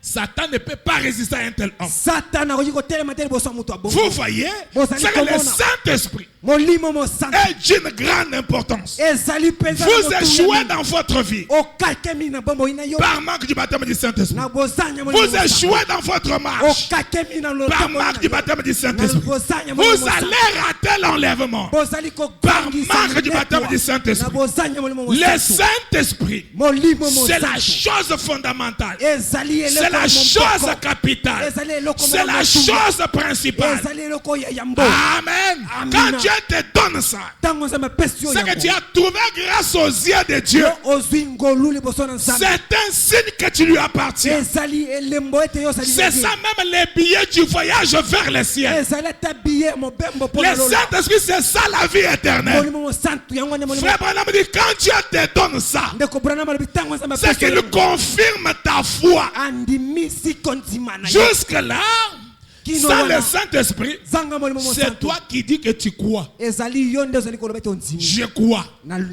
Satan ne peut pas résister à un tel homme. Satan akoki kotelema te liboso mutu abongo. Vous voyez, c'est que le Saint-Esprit Molimo mo santu. est d'une grande importance. Ezali penza Vous échouez dans votre vie okakemi na bombo ina yo. par manque du baptême du Saint-Esprit. Na bozanya molimo Vous mo santu. échouez dans votre marche Okakemi na lo. par manque du baptême du Saint-Esprit. Bozanya molimo Vous mo santu. allez rater l'enlèvement Bozali ko par manque du baptême du Saint-Esprit. Na bozanya molimo mo Le santu. Saint-Esprit, Molimo mo c'est la santu. chose fondamentale. Ezali eloko C'est la mo chose mpoko. capitale. Ezali eloko mo C'est la motumba. chose principale. Ezali eloko ya yambo. Amen. Amen. Quand Dieu te donne ça, Tango nzambe pesi yo c'est que yango. tu as trouvé grâce aux yeux de Dieu. Yo ozwi ngolu liboso na nzambe. C'est un signe que tu lui appartiens. Ezali elembo ete yo sali. C'est ça même les billets du voyage vers le ciel. Ezali ta billet mobembo po Le na lola. Saint-Esprit, c'est ça la vie éternelle. Molimo mo santu yango ne molimo. Frère Branham dit, quand Dieu te donne ça, Ndeko Branham alobi tango nzambe c'est pesi yo qu'il yango. confirme ta foi. Andimisi kondima na yo. Jusque-là, sans le Saint-Esprit, Zanga molimo mo c'est santu. toi qui dis que tu crois. Ezali yo nde ozali koloba ete ondimi. Je crois.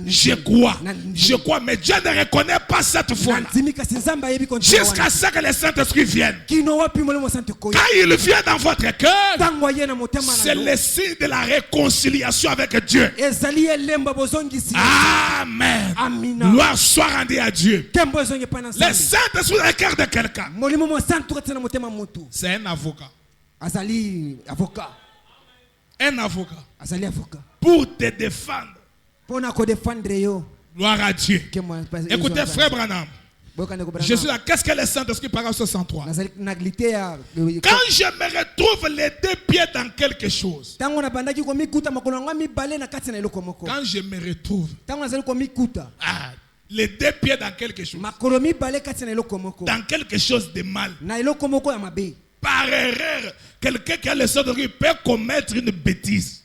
Je crois. Je crois. Mais Dieu ne reconnaît pas cette foi-là. Ndimi kasi nzambe ayebi kondima wana. Jusqu'à ce que le Saint-Esprit vienne. Kino wapi molimo mo santu koya. Quand il vient dans votre cœur, Tango ye na motema na c'est yo. le signe de la réconciliation avec Dieu. Ezali elembo bozongisi. Amen. Amina. Gloire soit rendue à Dieu. Kembo ezongi pa na Le nzambe. Saint-Esprit dans le cœur de quelqu'un, Molimo mo santu kati na motema mutu. c'est un avocat. Azali avocat. Un avocat. Azali avocat. Pour te défendre. Pona ko défendre yo. Gloire à Dieu. Kembo Écoutez, frère Branham. Je suis là. Qu'est-ce que le Saint-Esprit, paragraphe 63? Nazali naglite ya. Quand je me retrouve les deux pieds dans quelque chose, Tango na bandaki ko mikuta makolo ngwa mibale na kati na eloko moko. quand je me retrouve Tango nazali ko mikuta. les deux pieds dans quelque chose, Makolo mibale kati na eloko moko. dans quelque chose de mal, Na eloko moko ya mabe. par erreur, quelqu'un qui a le Saint-Esprit peut commettre une bêtise.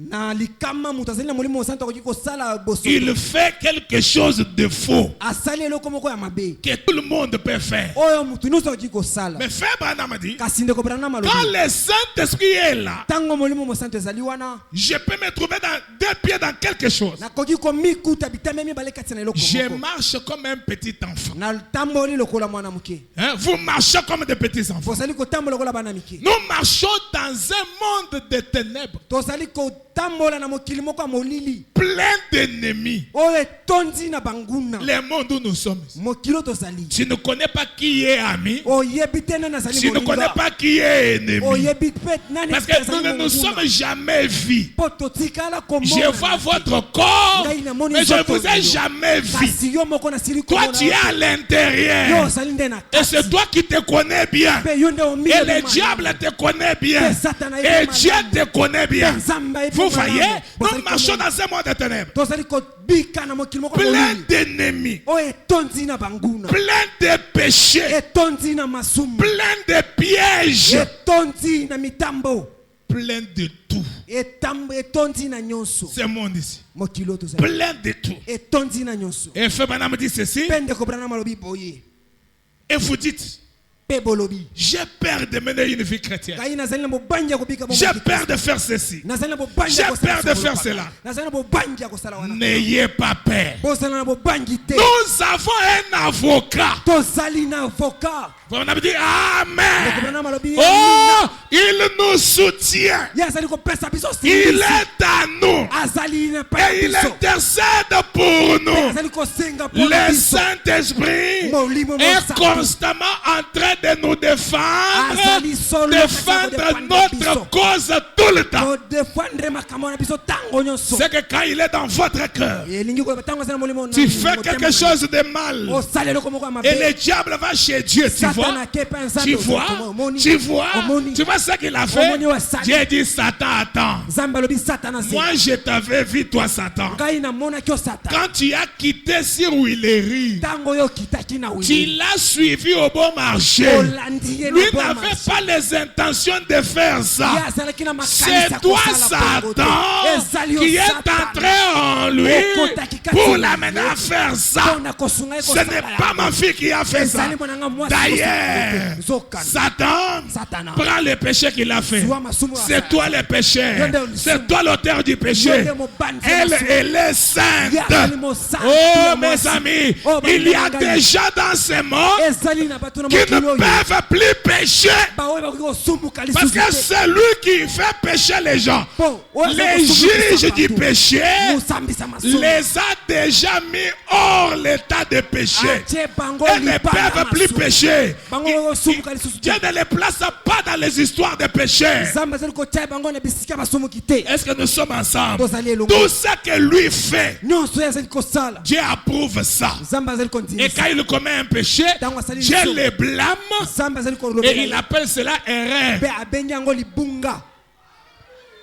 Na likama mutu azali na molimo santu akoki kosala bosoto. Il fait quelque chose de faux Asali eloko moko ya mabe. que tout le monde peut faire. Oyo mutu nyonso akoki kosala. Mais frère Branham a dit, Kasi ndeko Branham quand alobi. le Saint-Esprit est là, Tango molimo mo santu ezali wana. je peux me trouver dans deux pieds dans quelque chose. Nakoki ko mikuta bitame mibale kati na eloko Je moko. marche comme un petit enfant. Na tamboli lokola mwana muke. Hein? Vous marchez comme des petits enfants. Fosali ko tambola lokola bana mike. Nous marchons dans un monde de ténèbres. Tosali ko kotambola na mokili moko ya molili plein d'ennemis. oyo etondi na banguna Le monde où nous sommes. mokili oyo tozali Tu ne connais pas qui est ami. oyebi te nani azali Tu ne connais molinga pas qui est ennemi. oyebi pe nani Parce que nous ne nous sommes jamais vus. po totikala Je vois votre corps, mais je ne vous ai jamais vu. kasi yo moko nasili Toi, tu es à yo l'intérieur. ozali nde na Et c'est toi qui te connais bien. pe yo nde omili Et le diable te connaît bien. Et Dieu te connaît bien. Vous voyez, nous marchons dans ce monde de ténèbres. tozali kobika na mokili moko ya Plein molili d'ennemis. oyo etondi na banguna Plein de péchés. etondi na masumu Plein de pièges. etondi na mitambo Plein de tout. etondi na nyonso Ce monde ici. mokili oyo tozali Plein de tout. etondi na nyonso Et Frère Branham dit ceci. mpe ndeko Branham alobi boye Et vous dites, mpe bolobi j'ai peur de mener une vie chrétienne. kai nazali na bobangi ya kobika J'ai peur de faire ceci. nazali na bobangi J'ai ya kosala peur de solo faire paka. cela. nazali na bobangi ya kosala wana N'ayez pas peur. bozala na bobangi te Nous avons un avocat. tozali na avocat On a dit ndeko Amen. Branham alobi Oh, il nous soutient. ye azali kopesa biso Il singisi est à nous. azali na pa Et il biso intercède pour nous. azali kosenga mpona Le biso Saint-Esprit molimo est mosantu constamment en train de nous défendre, azali solo défendre notre cause tout le temps. kodefendre makambo na biso ntango nyonso C'est que quand il est dans votre cœur, elingi koyeba ntango azali na molimo na tu fais motema quelque na chose de mal. osali eloko moko ya Et mabe le diable va chez Dieu, tu vois. Satan akepe nzambe Tu vois, omoni tu vois, omoni tu vois ce qu'il a fait. Omoni wa Satan. Dieu dit Satan, attends. nzambe alobi satana se Moi, je t'avais vu, toi, Satan. ngai namonaki yo satan Quand tu as quitté sur Willery, ntango oyo okitaki na tu wili l'as suivi au bon marché. olandi ye Lui na n'avait boma pas les intentions de faire ye ça. azalaki na makanisi C'est ya toi, kosala bongo te. Satan, ezali yo qui est Satan. entré en lui Okotaki kati pour na l'amener ye. à faire ça. mpona kosunga ye Ce kosala n'est pas ma fille qui a fait ça. ezali mwananga mwasi D'ailleurs, zokana Satan Satana. prend le péché qu'il a fait. Zwa masumu ya C'est Satan. toi le péché. Yonde C'est toi l'auteur du péché. Yonde mobandi ya Elle, masumu. elle est sainte. Ye azali mosantu Oh, ya mes mwasi. amis, Oh, il y a bana ngai. déjà dans ce monde ezali na bato na qui ne mokili oyo peuvent plus pécher. baoyo bakoki kosumbuka Parce lisusu que te c'est lui qui fait pécher les gens. Po, oyo azali Les kosumbukisa juges du bato. péché Mosambisa masumu. les a déjà mis hors l'état de péché. Atie bango Elles ne libanda peuvent plus masumu. pécher. Bango oyo kosumbuka lisusu Dieu te ne les place pas dans les histoires de péché. nzambe azali kotia bango na bisika basumuki te Est-ce que nous sommes ensemble? tozali elongo Tout ce que lui fait, nyonso oyo azali kosala Dieu approuve ça. nzambe azali Et kondimisa quand il commet un péché, Dieu le blâme nzambe azali et il kolobela appelle cela erreur. mpe abengi yango libunga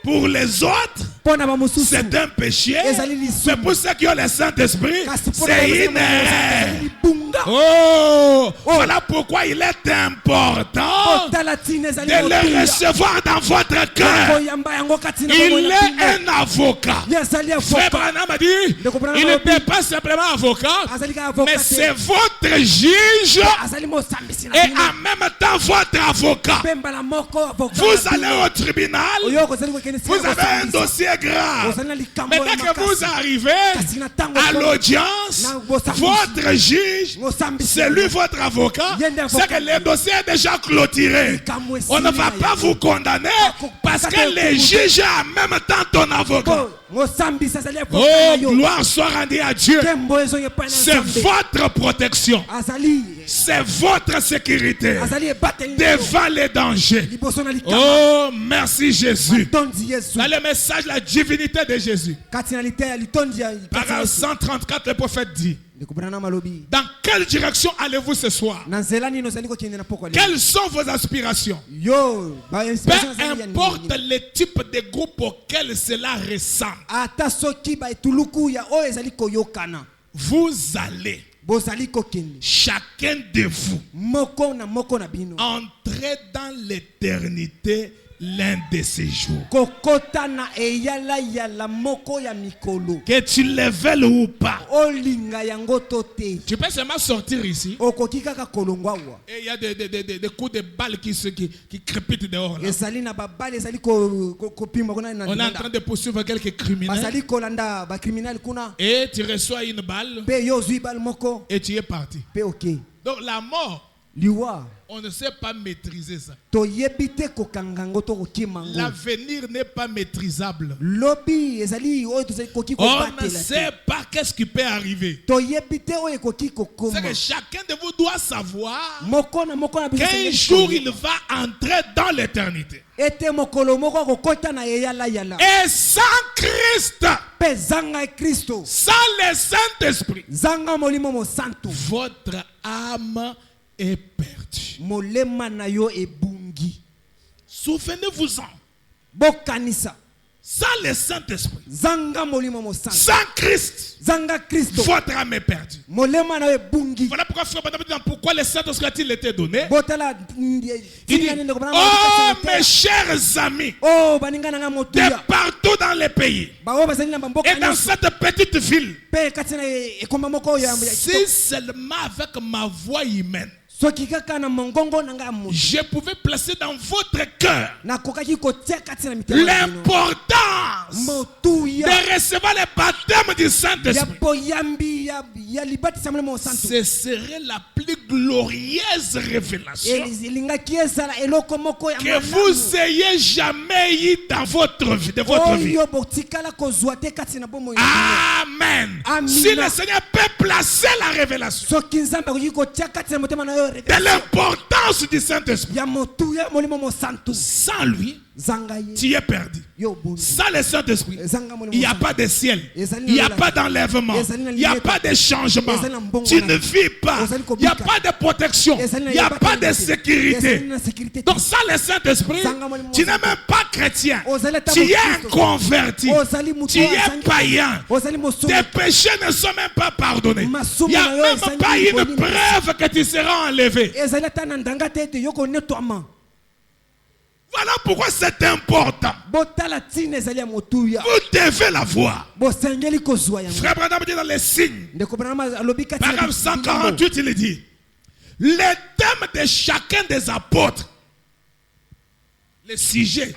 Pour les autres, mpo na bamosusu c'est un péché. ezali lisumu. C'est pour ceux qui ont le Saint-Esprit, kasi mpo na c'est bazali une na ezali erreur. libunga Oh, voilà pourquoi il est important otala ntina ezali de le motunga recevoir dans votre cœur. koyamba yango kati na Il bomoi na est bino. un avocat. ye azali Frère avoka Branham a dit, Ndeko Branham il alobi, n'était pas simplement avocat, azali kaka mais avoka c'est te votre juge azali mosambisi na et bino en même temps votre avocat. mpe mbala moko avoka Vous na allez bino. au tribunal, oyo kozali kokende vous avez un dossier grave. ozali na likambo Mais ya dès que vous makasi arrivez kasi na ntango à oyo, l'audience, na bosambisi. votre juge, mosambisi c'est lui votre avocat, Yende avocat. c'est que le dossier est déjà clôturé. likambo esili On ne va na pas yango. vous condamner parce que le juge est en même temps ton avocat. Po, mosambisi azali avoka Oh, na yo gloire soit rendue à Dieu. nkembo ezoya epai na C'est nzambe votre protection. azali C'est votre sécurité azali ebateli na yo devant les dangers. liboso na likama Oh, merci Jésus. tondi yesu Dans le message, la divinité de Jésus. kati na lite ya litondi ya kati na Paragraphe Yesu. 134, le prophète dit, ndeko Branham alobi dans quelle direction allez-vous ce soir? na nzela nini ozali kokende na poko lelo Quelles sont vos aspirations? yo Peu bainspiration ezali ya importe nini le type de groupe auquel cela ressemble, ata soki baetuluku ya oyo ezali koyokana vous allez, bozali kokende chacun de vous, moko na bino entrer dans l'éternité l'un de ces jours. kokota na eyalayala moko ya mikolo Que tu le veuilles ou pas. olinga yango to te Tu peux seulement sortir ici okoki kaka kolongwa awa et il y a des coups de balles qui crépitent dehors là. ezali na babale ezali kopima kuna na On est en train de poursuivre quelques criminels bazali kolanda bakriminali kuna et tu reçois une balle mpe yo ozwi bale moko et tu es parti. mpe oke Donc la mort liwa On ne sait pas maîtriser ça. toyebi te kokanga yango to kokima yango L'avenir n'est pas maîtrisable. lobi ezali oyo tozali koki On ne kobatela sait pas qu'est-ce qui peut arriver. toyebi te oyo ekoki C'est kokoma que chacun de vous doit savoir moko na biso qu'un esengeli jour koyeba. il va entrer dans l'éternité. ete mokolo moko akokota na eyalayala Et sans Christ, mpe zanga kristo sans le Saint-Esprit, zanga molimo mosantu votre âme est perdue. molema na yo ebungi Souvenez-vous-en. bokanisa Sans le Saint-Esprit, zanga molimo mosantu sans Christ, zanga kristo votre âme est perdue. molema na yo ebungi Voilà pourquoi frère Branham dit pourquoi le Saint-Esprit a-t-il été donné. botala Il dit, oh mes chers amis, oh baningana nga de motuya partout dans les pays baoyo bazali na bamboka et dans nyonso cette petite ville, mpe kati na ekomba moko oyo ya si seulement avec ma voix humaine, soki kaka na mongongo na nga ya motu je pouvais placer dans votre cœur nakokaki kotia kati na mitema na bino. l'importance motuya de recevoir le baptême du ya Saint-Esprit. boyambi ya libatisa molimo mosantu Ce serait la plus glorieuse révélation elingaki ezala eloko moko ya que vous ayez jamais eu dans votre vie, de votre vie. oyo botikala kozwa te kati na bomoi Amen. Amina. Si le Seigneur peut placer la révélation soki nzambe akoki kotia kati na motema na yo de l'importance du Saint-Esprit, ya motuya molimo mosantu sans lui, zanga ye tu es perdu. yo bungi Sans le Saint-Esprit, zanga molimo il n'y a mosantu. pas de ciel, Ezali il n'y a na pas d'enlèvement, Ezali na il n'y a limeta. pas de changement. Ezali na mbongo Tu na- ne vis pas, Ezali il n'y a kobika. pas de protection, Ezali na il n'y a yeba pas te de na te. sécurité. Ezali na sécurité te. Donc sans le Saint-Esprit, Zanga molimo tu n'es mosantu. même pas chrétien, Ozali ata tu es mokristo. converti, Ozali mutu tu es azangi- païen. ozali mosumu Tes péchés ne sont même pas pardonnés. Il Masumu n'y a na yo même ezangi pas une liboni na preuve que tu seras enlevé. ezali ata na ndanga te ete yo konetwama Voilà pourquoi c'est important. botala ntina ezali ya motuya Vous devez la voir. bosengeli kozwa yango Frère Branham dit dans les signes, ndeko branama alobi kati na paragraphe bilembo. 148, il dit le thème de chacun des apôtres, le sujet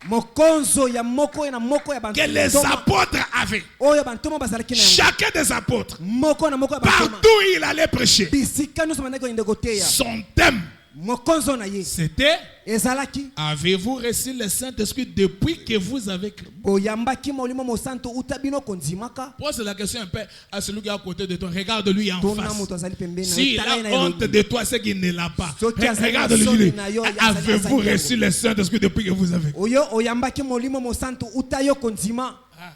mokonzo ya moko na moko ya que les bantoma apôtres avaient, oyo bantoma bazalaki na yango chacun des apôtres, moko na moko ya bantoma partout où il allait prêcher, bisika nyonso bandaki oyende koteya son thème, mokonzo na ye c'était ezalaki avez-vous reçu le Saint-Esprit depuis que vous avez cru? boyambaki molimo mosantu uta bino kondimaka Pose la question un peu à celui qui est à côté de toi. Regarde-lui en tona face. moto azali pembeni na yo, S'il tala ye a na ye honte lobi. de toi, c'est qu'il ne l'a pas. Soki azali na Regarde-lui. soni Dis, na yo, azali- avez-vous azali reçu le Saint-Esprit depuis que vous avez cru? oyo oyambaki molimo mosantu uta yo kondima Ah.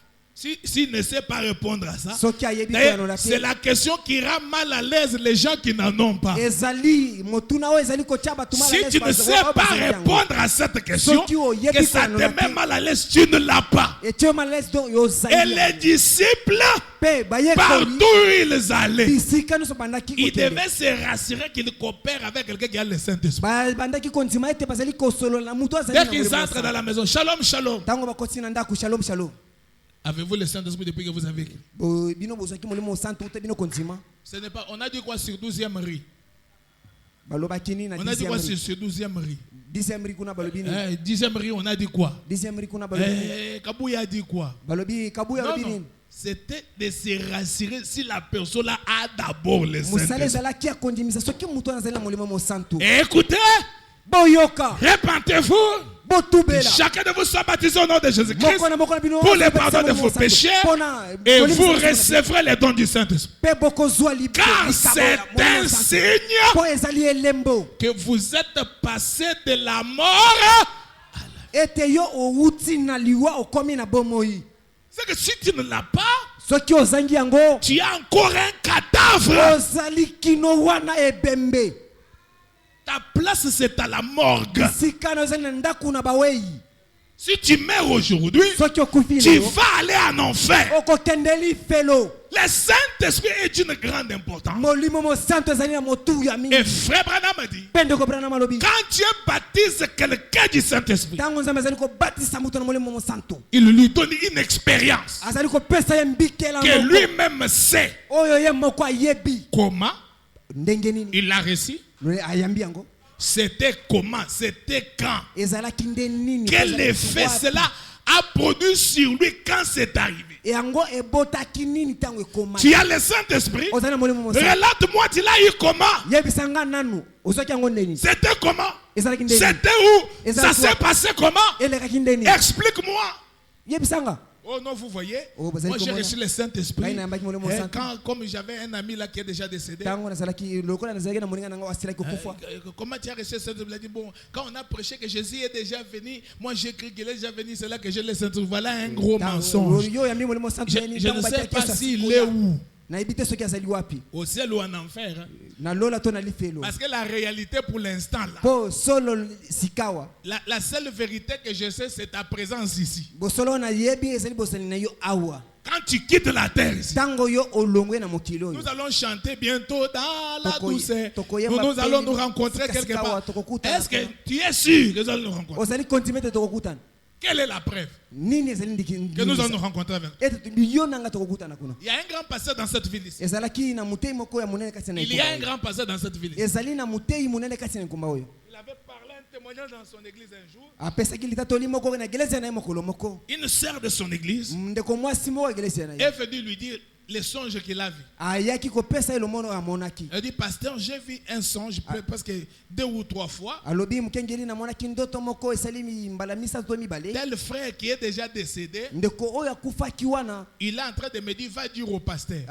S'il ne sait pas répondre à ça, soki ayebi d'ailleurs, koyanola c'est te la question qui rend mal à l'aise les gens qui n'en ont pas. ezali motuna oyo ezali kotia bato mal à Si l'aise tu ne bazali- sais oyo pas bazali yango. répondre à cette question, Soki oyebi que ça te koyanola te. met mal à l'aise, tu ne l'as pas. etie yo mal à l'aise donc yo ozali Et les yango. disciples, mpe bayekoli partout où ils allaient, bisika nyonso bandaki ils kokende. devaient se rassurer qu'ils coopèrent avec quelqu'un qui a le Saint-Esprit. Bandaki kondima ete bazali kosolola na moto azali Dès na qu'ils molimo entrent dans mosantu. la maison, shalom, shalom. ntango bakoti na ndako shalom shalom Avez-vous le Saint-Esprit depuis que vous avez écrit? bino bozwaki molimo mosantu uta bino kondima Ce n'est pas. On a dit quoi sur 12e riz? balobaki nini na On a dit quoi 10e sur 12e riz? 10e ri kuna balobi nini 10e riz, on a dit quoi? 10e ri kuna balobi nini Kabouya a dit quoi? balobi kabuya Non, balobi non. nini C'était de se rassurer si la personne là a d'abord le mosala Saint-Esprit. ezalaki ya kondimisa soki moto azali na molimo mosantu Écoutez, boyoka répentez-vous. botubela Chacun de vous soit baptisé au nom de Jésus-Christ moko na moko na bino pour le bazali pardon de molimo vos mosantu. péchés Mpona et kolimisa vous biso na recevrez les dons du Saint-Esprit. mpe bokozwa Car c'est un signe mpo ezali elembo que vous êtes passé de la mort. ete yo owuti na liwa okomi na bomoi C'est que si tu ne l'as pas, soki ozangi yango tu as encore un cadavre. ozali kino wana ebembe Ta place, c'est à la morgue. esika na ozali na ndako na bawei Si tu meurs aujourd'hui, soki okufi tu lelo vas aller en enfer. okokendeli felo Le Saint-Esprit est d'une grande importance. molimo mosantu ezali na motu ya Et mingi frère Branham a dit, mpe ndeko brana malobi quand Dieu baptise quelqu'un du Saint-Esprit, ntango nzambe azali kobatisa moto na molimo mosantu il lui donne une expérience azali kopesa ye mbikela que moko lui-même sait oyo ye moko ayebi comment ndenge nini il l'a reçu. ayambi yango C'était comment, c'était quand, ezalaki nde nini quel ezalaki effet wapi? cela a produit sur lui quand c'est arrivé. Et yango ebotaki nini tango ekoma. Tu as le Saint-Esprit. Ozana molimo mosantu. Relate-moi, tu l'as eu comment? Yebisanga nanu. Ozaki yango ndeni. C'était comment? Ezalaki ndeni. C'était où? Ezalaki Ça s'est wapi? passé comment? Elekaki ndeni. Explique-moi. Yebisanga. Oh non, vous voyez, Oh, moi j'ai reçu le Saint-Esprit. Ngai nayambaki molimo mosantu. Comme j'avais un ami là qui est déjà décédé. Tango nazalaki lokola nazalaki na moninga nanga wasilaki kufa. Comment tu as reçu le Saint-Esprit? Il a dit, bon, quand on a prêché que Jésus est déjà venu, moi j'ai cru qu'il est déjà venu, c'est là que j'ai le Saint-Esprit. Voilà un gros mensonge. Je ne sais pas s'il est où. Au ciel ou en enfer. Hein. Parce que la réalité pour l'instant là, la seule vérité que je sais, c'est ta présence ici. Quand tu quittes la terre ici, nous allons chanter bientôt dans la douceur. Nous allons nous rencontrer quelque part. Est-ce que tu es sûr que nous allons nous rencontrer? Quelle est la preuve que nous allons nous rencontrer avec? Il y a un grand pasteur dans cette ville ici. Il y a un grand pasteur dans cette ville ici. Il avait parlé un témoignage dans son église un jour. Une sœur de son église est venue lui dire les songes qu'il a vus. Elle dit, pasteur, j'ai vu un songe presque 2 ou 3 fois. Tel frère qui est déjà décédé, il est en train de me dire, va dire au pasteur.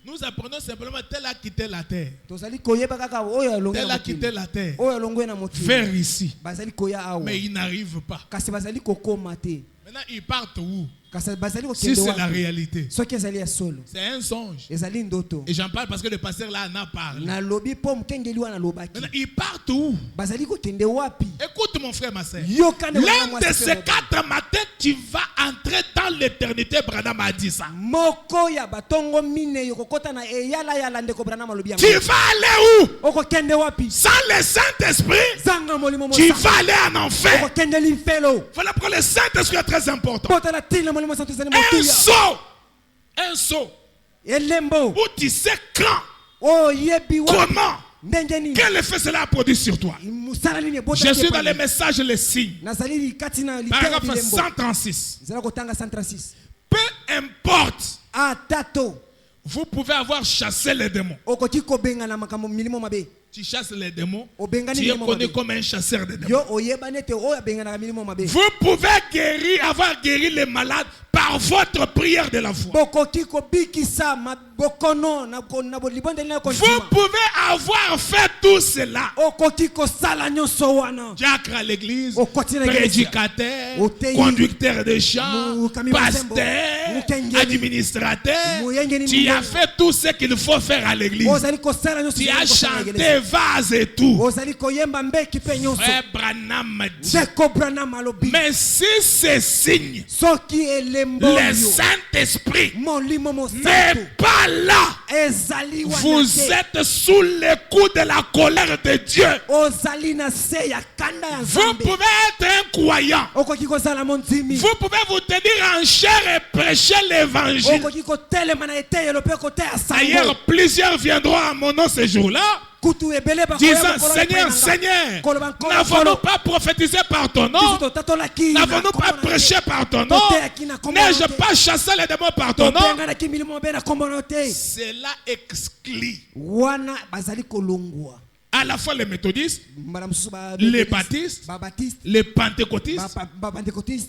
Nous apprenons simplement tel a quitté la terre. Tel a quitté la terre. Vers ici. Mais il n'arrive pas. Maintenant, ils partent où? Si c'est la réalité, c'est un songe. Et j'en parle parce que le pasteur là en a parlé. Maintenant, ils partent où? Écoute mon frère, ma soeur. L'un de ces 4 matins, tu vas entrer dans l'éternité. Branham a dit ça. Tu vas aller où? Sans le Saint-Esprit, tu vas aller en enfer. Voilà pourquoi le Saint-Esprit est très important. Un saut où tu sais quand, comment, quel effet cela a produit sur toi. Je suis dans les messages, les signes. Paragraphe 136. Peu importe, vous pouvez avoir chassé les démons. Tu chasses les démons. Tu es connu comme un chasseur de démons. Vous pouvez avoir guéri les malades par votre prière de la foi. Vous pouvez avoir fait tout cela. Diacre à l'église, prédicateur, conducteur de chant, pasteur, administrateur. Tu as fait tout ce qu'il faut faire à l'église. Tu as chanté vase et tout. Frère Branham dit, mais si c'est signe, le Saint-Esprit n'est pas là, vous êtes sous les coups de la colère de Dieu. Vous pouvez être un croyant. Vous pouvez vous tenir en chair et prêcher l'évangile. D'ailleurs, plusieurs viendront à mon nom ce jour-là, disant, Seigneur, Seigneur, n'avons-nous pas prophétisé par ton nom? N'avons-nous pas prêché par ton nom? N'ai-je pas chassé les démons par ton nom? Cela exclut à la fois les méthodistes, les baptistes, les pentecôtistes.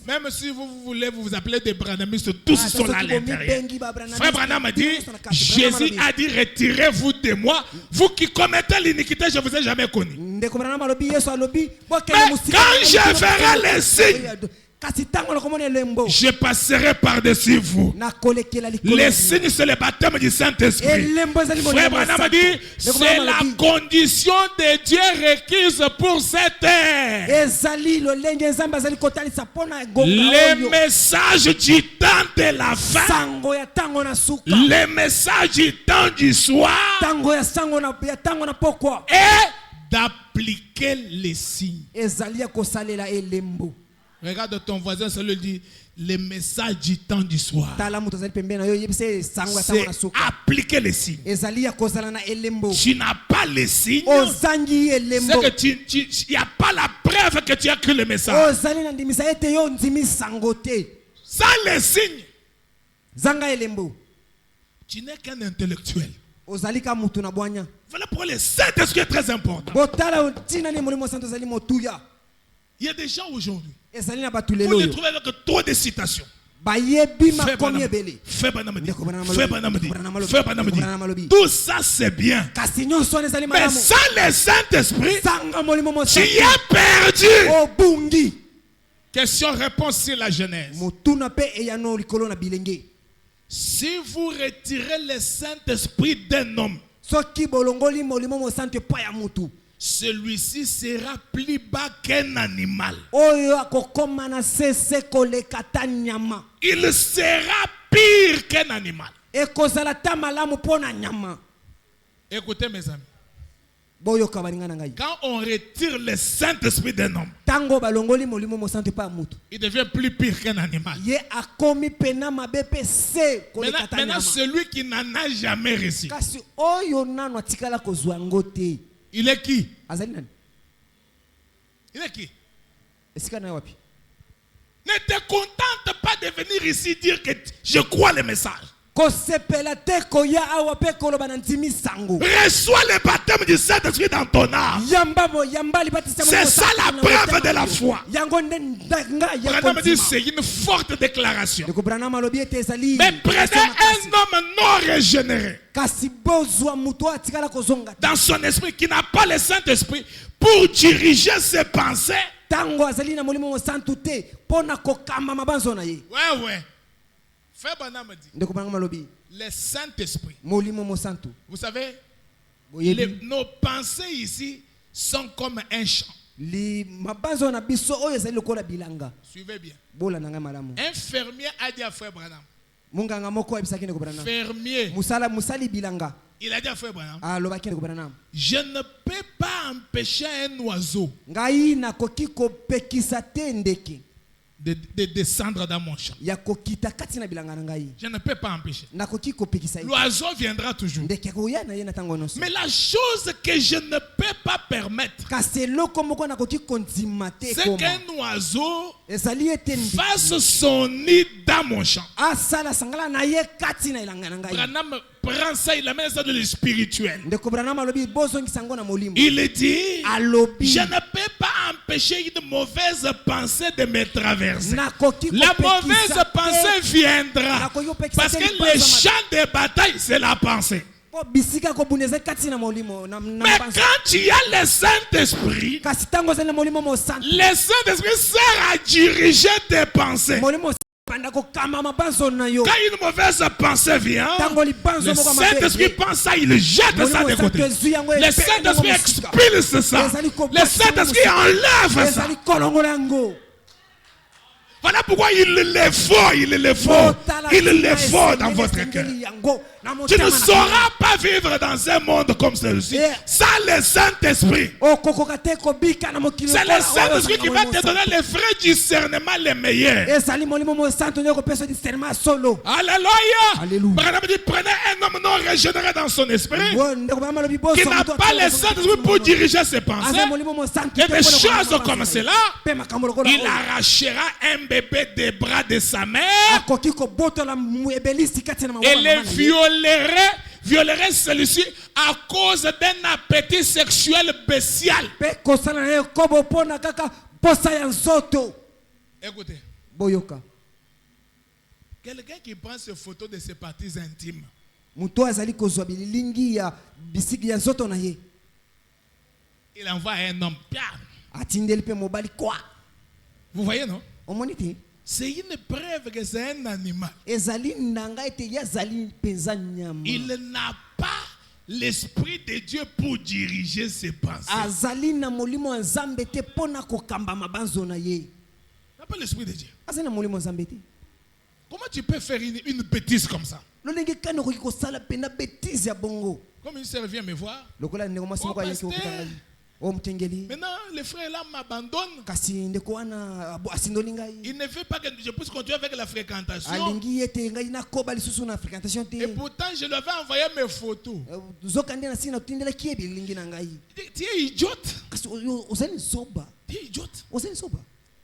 Même si vous voulez vous appeler des branhamistes, tous sont là à l'intérieur. Frère Branham a dit, Jésus a dit, retirez-vous de moi, vous qui commettez l'iniquité, je ne vous ai jamais connu. Mais quand je verrai les signes, je passerai par-dessus vous. Les signes, c'est le baptême du Saint-Esprit. Frère Branham a dit, c'est la condition de Dieu requise pour cette ère. Le message du temps de la fin, le message du temps du soir est d'appliquer les signes. Regarde ton voisin, ça lui dit le message du temps du soir. C'est appliquer les signes. Tu n'as pas pas les signes, ozangi c'est elembo que il n'y a pas la preuve que tu as cru le message. ozali na ndimisa ete yo ndimi sango te Sans les signes, zanga elembo tu n'es qu'un intellectuel. ozali ka mutu na bwanya Voilà pourquoi le Saint-Esprit est très important. botala ntina ni molimo santo zali motuya Il y a des gens aujourd'hui, ezali na batu vous lelo les yo trouvez avec trop de citations. bayebi Fais makomi Banam- ebele Fais Banamadi. Ndeko Banamalobi. Fais Banamadi. Ndeko Banamalobi. Fais Banamadi. Ndeko Banamalobi. Tout ça c'est bien. kasi nyonso wana ezali Mais malamu sans le Saint-Esprit, sanga molimo tu mosantu es perdu. obungi Question-réponse sur la Genèse. motuna mpe eyano likolo na bilenge Si vous retirez le Saint-Esprit d'un homme, soki bolongoli molimo mosantu epai ya mutu celui-ci sera plus bas qu'un animal. oyo akokoma na sese koleka ta nyama Il sera pire qu'un animal. ekozala ta malamu mpo na nyama Écoutez mes amis, boyoka baninga na ngai quand on retire le Saint-Esprit d'un homme, ntango balongoli molimo mosantu epai ya mutu il devient plus pire qu'un animal. ye akomi pena mabe mpe se koleka ta Maintenant, nyama celui qui n'en a jamais reçu, kasi oyo nano atikala kozwa yango te il est qui? azali nani Il est qui? esika na ye wapi Ne te contente pas de venir ici dire que je crois le message. kosepela te koya awa mpe koloba na ndimi sango Reçois le baptême du Saint-Esprit dans ton âme. yamba libatisa C'est ça la preuve de la foi. yango nde ndanga ya Branham dit kondima c'est une forte déclaration. ndeko branham alobi ete ezali Mais prenez un homme non régénéré kasi bozwa mutu oyo atikala kozonga te dans son esprit qui n'a pas le Saint-Esprit pour diriger ses pensées. ntango azali na molimo mosantu te mpo na kokamba mabanzo na ye Ouais. Frère Branham dit ndeko branham alobi le Saint-Esprit. molimo mosantu Vous savez, boyebi nos pensées ici sont comme un champ. mabanzo na biso oyo ezali lokola bilanga Suivez bien. bola na ngai malamu Un fermier a dit à Frère Branham. munganga moko ayebisaki ndeko branham Fermier, musali bilanga il a dit à Frère Branham, alobaki ndeko branham je ne peux pas empêcher un oiseau ngai nakoki kopekisa te ndeke de descendre dans mon champ. ya kokita kati na bilanga na ngai Je ne peux pas empêcher. nakoki kopekisa ye L'oiseau viendra toujours. ndeke akoya na ye na ntango nyonso Mais la chose que je ne peux pas permettre, kasi eloko moko nakoki kondima te c'est ekoma qu'un oiseau ezali ete ndeke fasse son nid dans mon champ. asala sangala na ye kati na elanga na ngai Branham prend ça, il amène ça dans le spirituel. ndeko branham alobi bozongisa yango na molimo Il dit, alobi je ne peux pas empêcher une mauvaise pensée de me traverser. nakoki La kopekisa mauvaise te. pensée viendra. Nakoki kopekisa Parce te que lipanza le mabe. champ de bataille, c'est la pensée. po bisika kobunda ezali kati na molimo na Mais mabanzo. quand tu as le Saint-Esprit, kasi ntango ozali na molimo mosantu le Saint-Esprit sert à diriger tes pensées. molimo banda kokamba mabanzo na yo Quand une mauvaise pensée vient, ntango libanzo le moko ya mabe Saint-Esprit eye, pense ça, il jette ça de molimo côté. santu ezwi yango Le epele Saint-Esprit yango mosika. expulse ça. Ezali Le kobwaka Saint-Esprit yango enlève mosika. ça. ezali kolongola yango Voilà pourquoi il le faut, il le faut, il le faut dans votre cœur. Tu ne sauras pas vivre dans un monde comme celui-ci sans le Saint-Esprit. C'est le Saint-Esprit qui va te donner les vrais discernements, les meilleurs. Alléluia. Branham dit, prenez un homme non régénéré dans son esprit, qui n'a pas le Saint-Esprit pour diriger ses pensées, et des choses comme cela, il arrachera un bébé des bras de sa mère et le violerait celui-ci à cause d'un appétit sexuel bestial. Écoutez, quelqu'un qui prend ces photos de ses parties intimes, il envoie un homme. Vous voyez, non? C'est une preuve que c'est un animal. Il n'a pas l'esprit de Dieu pour diriger ses pensées. Il n'a pas l'esprit de Dieu. Comment tu peux faire une bêtise comme ça? Comme une sœur vient me voir. Oh, pasteur, o mutengeli Maintenant, le frère là m'abandonne. kasi ndeko wana asindoli ngai Il ne veut pas que je puisse continuer avec la fréquentation. alingi ete ngai nakoba lisusu na fréquentation te Et pourtant, je lui avais envoyé mes photos. zokande na sina tutindelaki ebilingi na ngai Tu es idiote. kasi ozali soba Tu es idiote. ozali soba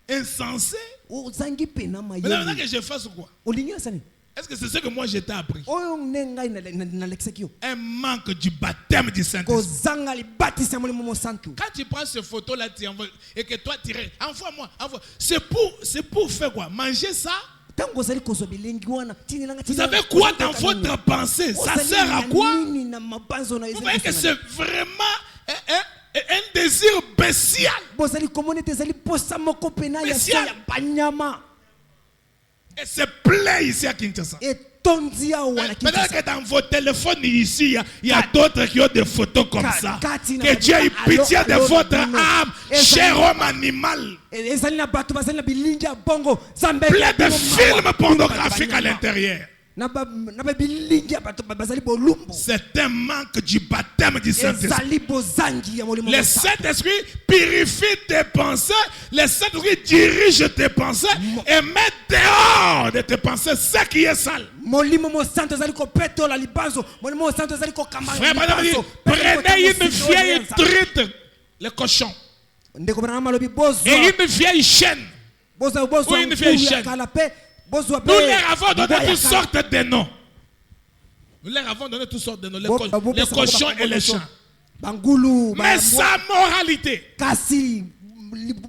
Insensé. ozangi pena Maintenant mayele que je fasse quoi? olingi na sani Est-ce que c'est ce que moi je t'ai appris? oyo nde ngai nalekisaki yo Un manque du baptême du Saint-Esprit. kozanga libatisi ya molimo mosantu Quand tu prends ces photos-là, tu envoies, et que toi tu envoie-moi, envoie. C'est pour faire quoi? Manger ça? ntango ozali kozwa bilengi wana tinelanga Vous savez quoi dans votre pensée? Ça sert à quoi? nini na mabanzo na Vous voyez que c'est vraiment un désir bestial. bozali komona ete ezali posa moko pena ya so Bestial. ya banyama Et c'est plein ici à Kinshasa. etondi awa na Maintenant Kinshasa. que dans vos téléphones ici, il y a d'autres qui ont des photos comme ça. Kati na Que Dieu ait pitié de alo, votre alo, âme, ezali- cher homme animal. ezali na bato bazali na bilingi ya bongo Nzambe Plein eka de bongo films mawa. pornographiques à Banyama. l'intérieur. na babilingi ya bato bazali bolumbu C'est un manque du baptême du Saint-Esprit. ezali bozangi ya molimo Le mosantu. Saint-Esprit purifie tes pensées. Le Saint-Esprit dirige tes pensées et met dehors de tes pensées ce qui est sale. molimo mosantu ezali kopetola libanzo molimo mosantu ezali kokamba Frère Branham dit, libanzo. prenez une vieille truite, le cochon, ndeko Branham alobi et bozwa une vieille chienne. Ou une vieille nkulu ya chaîne. kala pe bozwa Nous pe leur avons donné mbwa ya toutes kala. sortes de noms. Nous leur avons donné toutes sortes de noms. Bo- Les cochons et les chiens. bangulu Mais bambwa. sa moralité, kasi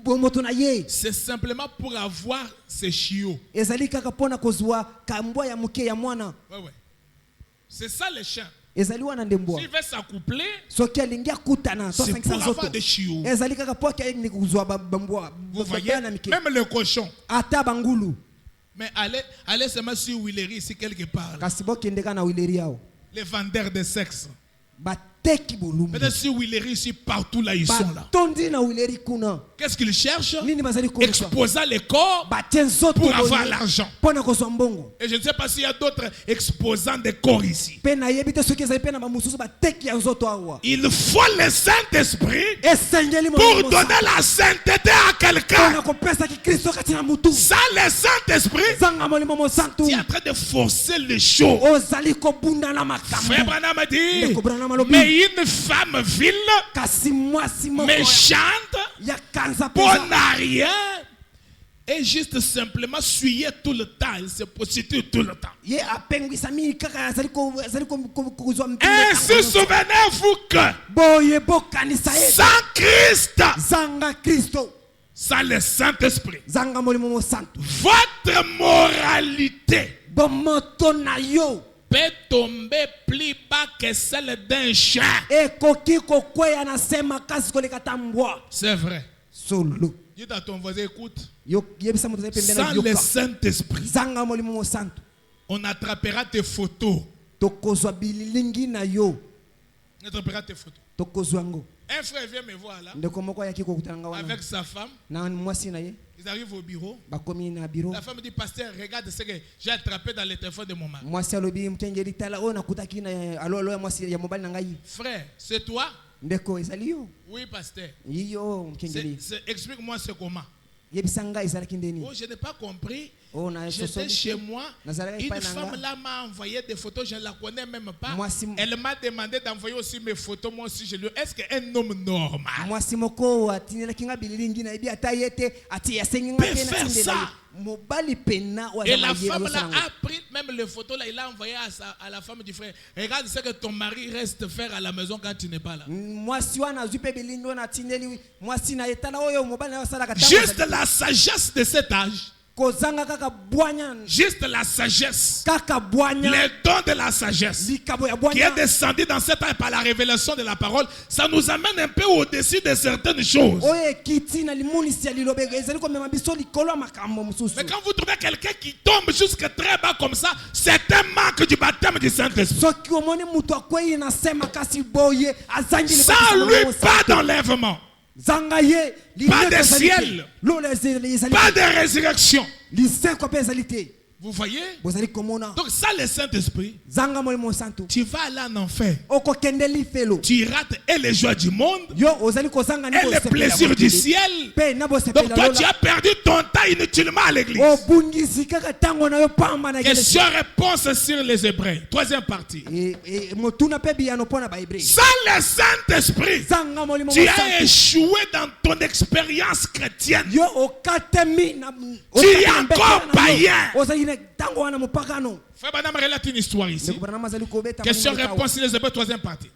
moto na ye c'est simplement pour avoir ces chiots. ezali kaka mpona kozwa kambwa ya moke ya mwana Ouais, ouais. C'est ça les chiens. ezali wana nde mbwa S'il veut s'accoupler, soki alingi akutana c'est pour 500 avoir zoto des chiots. ezali kaka po akende kozwa bambwa Vous voyez, na mike même les cochons. ata bangulu Mais allez seulement sur Willery, ici quelque part. kasi bokende kaka na wileri yao Les vendeurs de sexe. bateki bolumbu Maintenant, sur Willery, ici, partout là, ils sont là. batondi na wileri kuna Qu'est-ce qu'ils cherchent? nini bazali koluka Exposant les corps batie nzoto pour avoir boye l'argent. mpona kozwa mbongo Et je ne sais pas s'il y a d'autres exposants de corps ici. mpe nayebi te soki ezali mpe na bamosusu bateki ya nzoto awa Il faut le Saint-Esprit esengeli pour molimo donner la sainteté à quelqu'un. mpona kopesaki kristo kati na mutu Ça, le Saint-Esprit, zanga molimo mosantu tu es en train de forcer les choses. ozali kobundana Frère makambo Branham a dit, Ndeko Branham alobi. mais une femme vile, kasi mwasi moko méchante, ya kanza bon mpenza à rien, et juste simplement suyer tout le temps. Il se prostitue tout le temps. ye apengwisami kaka azali kozwa Ainsi, souvenez-vous que boye bokanisa ye sans Christ, zanga kristo sans le Saint-Esprit, zanga molimo mosantu votre moralité bomoto na yo peut tomber plus bas que celle d'un chien. ekoki kokweya na se makasi koleka ta mbwa C'est vrai. solo Dis à ton voisin, écoute, yebisa moto azali pembeni sans na le yoka Saint-Esprit, zanga molimo mosantu on attrapera tes photos. tokozwa bilingi na yo On attrapera tes photos. tokozwa yango Un frère vient me voir là, ndeko moko ayaki kokutana nga wana avec sa femme. na mwasi na ye Ils arrivent au bureau. bakomi na biro La femme dit, pasteur, regarde ce que j'ai attrapé dans le téléphone de mon mari. mwasi alobi mutengeli tala oyo nakutaki na alo ya mwasi ya mobali na ngai Frère, c'est toi? ndeko ezali yo Oui, pasteur. yiyo mukengeli Explique-moi c'est comment. yebisa ngai ezalaki ndeni Oh, je n'ai pas compris. oyo na J'étais sosoli chez moi. nazalaka Une epai na femme nga là m'a envoyé des photos, je ne la connais même pas. Moi, si- Elle m'a demandé d'envoyer aussi mes photos. Moi aussi, je lui est-ce qu'un homme normal mwasi moko atindelaki nga bililingi na yebi ata ye te ati asengi nga peut te faire natindela ça? ye mobali pena oyo Et aza la mayele femme là azosala yango. a pris même les photos là, il a envoyé à la femme du frère. Regarde ce que ton mari reste faire à la maison quand tu n'es pas là. mwasi wana azwi mpe bilingi oyo natindeli mwasi na ye tala oyo mobali na yo asalaka Juste la sagesse de cet âge. kozanga kaka bwanya Juste la sagesse. kaka bwanya Les dons de la sagesse likabo ya qui est bwanya descendu dans cet âge par la révélation de la parole, ça nous amène un peu au-dessus de certaines choses. oyo ekiti na limonisi ya lilobe ezali komema biso likolo ya makambo mosusu Mais quand vous trouvez quelqu'un qui tombe jusque très bas comme ça, c'est un manque du baptême du Saint-Esprit. soki omoni moto akwei na se makasi boye azangi Sans lui, pas d'enlèvement, zanga ye Pas de ciel. lola ezali pas de résurrection. lisekwa mpe ezali te Vous voyez? bozali komona Donc ça, le Saint-Esprit, zanga molimo santu tu vas aller en enfer. okokende lifelo Tu rates et les joies du monde yo ozali kozanga et les plaisirs du ciel. pe na Donc bosepela toi, tu as perdu ton temps inutilement à l'église. obungisi kaka tango na yo pamba na Question-réponse sur les Hébreux. Troisième partie. motuna pe biyano pona ba hébreu Sans le Saint-Esprit, zanga molimo tu as santu échoué dans ton expérience chrétienne. yo okatemi na Tu es encore païen. ozali na tango wana mopakano Frère Branham relate une histoire ici. ndeko branama azali kobeta Question-réponse sur les Hébreux, troisième partie.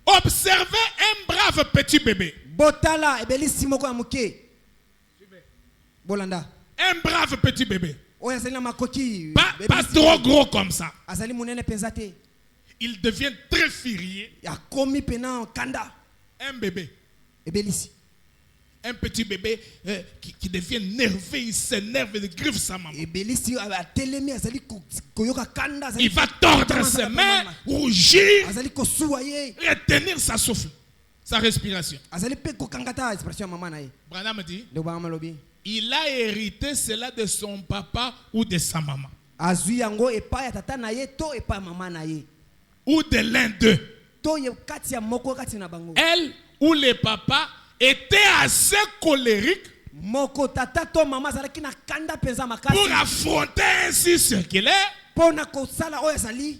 Observez un brave petit bébé. botala ebelisi moko ya moke bolanda Un brave petit bébé. oyo azali na makoki Pas trop gros comme ça. azali monene mpenza te Il devient très furieux. akomi pena kanda Un bébé. ebelisi Un petit bébé qui devient nerveux, il s'énerve, il griffe sa maman. ebelisi atelemi azali koyoka kanda azali Il va tordre ses mains, rougir, azali kosuwa ye retenir sa souffle, sa respiration. azali mpe kokangata expression ya mama na ye Branham dit, ndeko bango malobi il a hérité cela de son papa ou de sa maman. azwi yango epai ya tata na ye to epai ya mama na ye Ou de l'un d'eux. to ye kati ya moko kati na bango Elle ou le papa était assez colérique moko tata to mama azalaki na kanda mpenza makasi pour affronter ainsi ce qu'il est. mpo na kosala oyo azali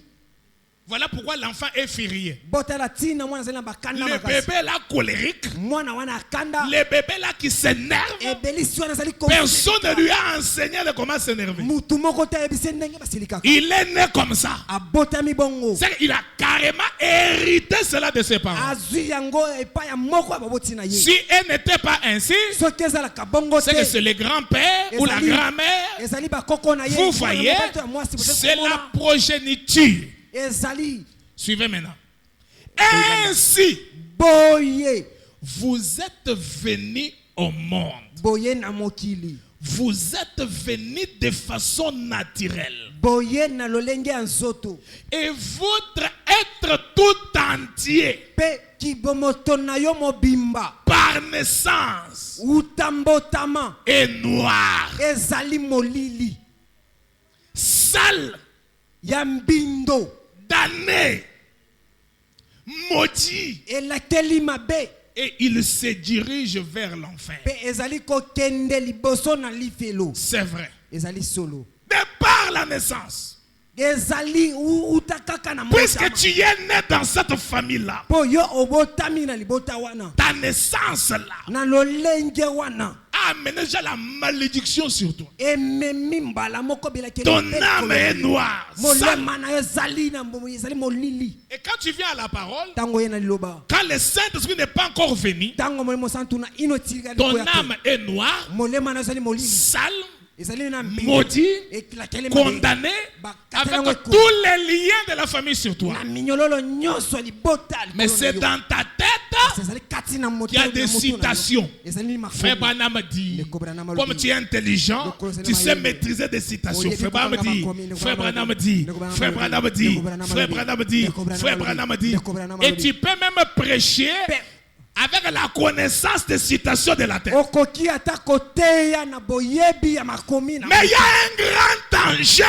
Voilà pourquoi l'enfant est furieux. botala ntina mwana azali na bakanda Le makasi bébé là colérique, mwana wana akanda le bébé là qui s'énerve, ebelisi wana azali personne ne lui a enseigné de comment s'énerver. mutu moko te ayebisi ye ndenge basilikaka Il est né comme ça. abotami bongo Il a carrément hérité cela de ses parents. azwi yango epai ya moko ya baboti na ye Si elle n'était pas ainsi, soki ezalaka bongo c'est que te c'est le grand-père ou la grand-mère. ezali bakoko na ye Vous voyez, c'est la progéniture. ezali Suivez maintenant. Ainsi, boye vous êtes venus au monde. boye na mokili Vous êtes venus de façon naturelle. boye na lolenge ya nzoto Et votre être tout entier, mpe kibomoto na yo mobimba par naissance, utambotama est noir, ezali molili sale, ya mbindo damné, maudit. elateli mabe Et il se dirige vers l'enfer. mpe ezali kokende liboso na lifelo C'est vrai. ezali solo De par la naissance. ezali uta kaka na Puisque motama tu es né dans cette famille-là, mpo yo obotami na libota wana ta naissance-là na lolenge wana a amené déjà la malédiction sur toi. ememi mbala moko belakeli Ton mpe âme kolongi. est noire, sale. molema na yo ezali molili Et quand tu viens à la parole, ntango ye na liloba quand le Saint-Esprit n'est pas encore venu, ntango molimo santu na ino etikali ton koya te. âme est noire, molema na yo ezali molili sale, ezali na maudit, ekilakeli mabe. condamné, Bakatela avec yango ekolo. tous les liens de la famille sur toi. na minyololo nyonso ya libota ya Mais likolo na c'est yo. dans ta tête ezali kati na moto qu'il y a na des moto na yo. citations. ezali Frère makomi Branham dit, Le Branham comme dit. tu es intelligent, Le tu sais Branham maîtriser des citations. dit. Frère Branham dit, Le Frère Branham Branham dit. dit, Le Branham Frère dit. Branham Le dit, Branham Frère dit. Branham dit, Le Branham Frère dit. Branham dit. Le Branham Et dit. tu peux même prêcher avec la connaissance des citations de la tête. okoki ata koteya na boyebi ya makomi na Mais il y a un grand danger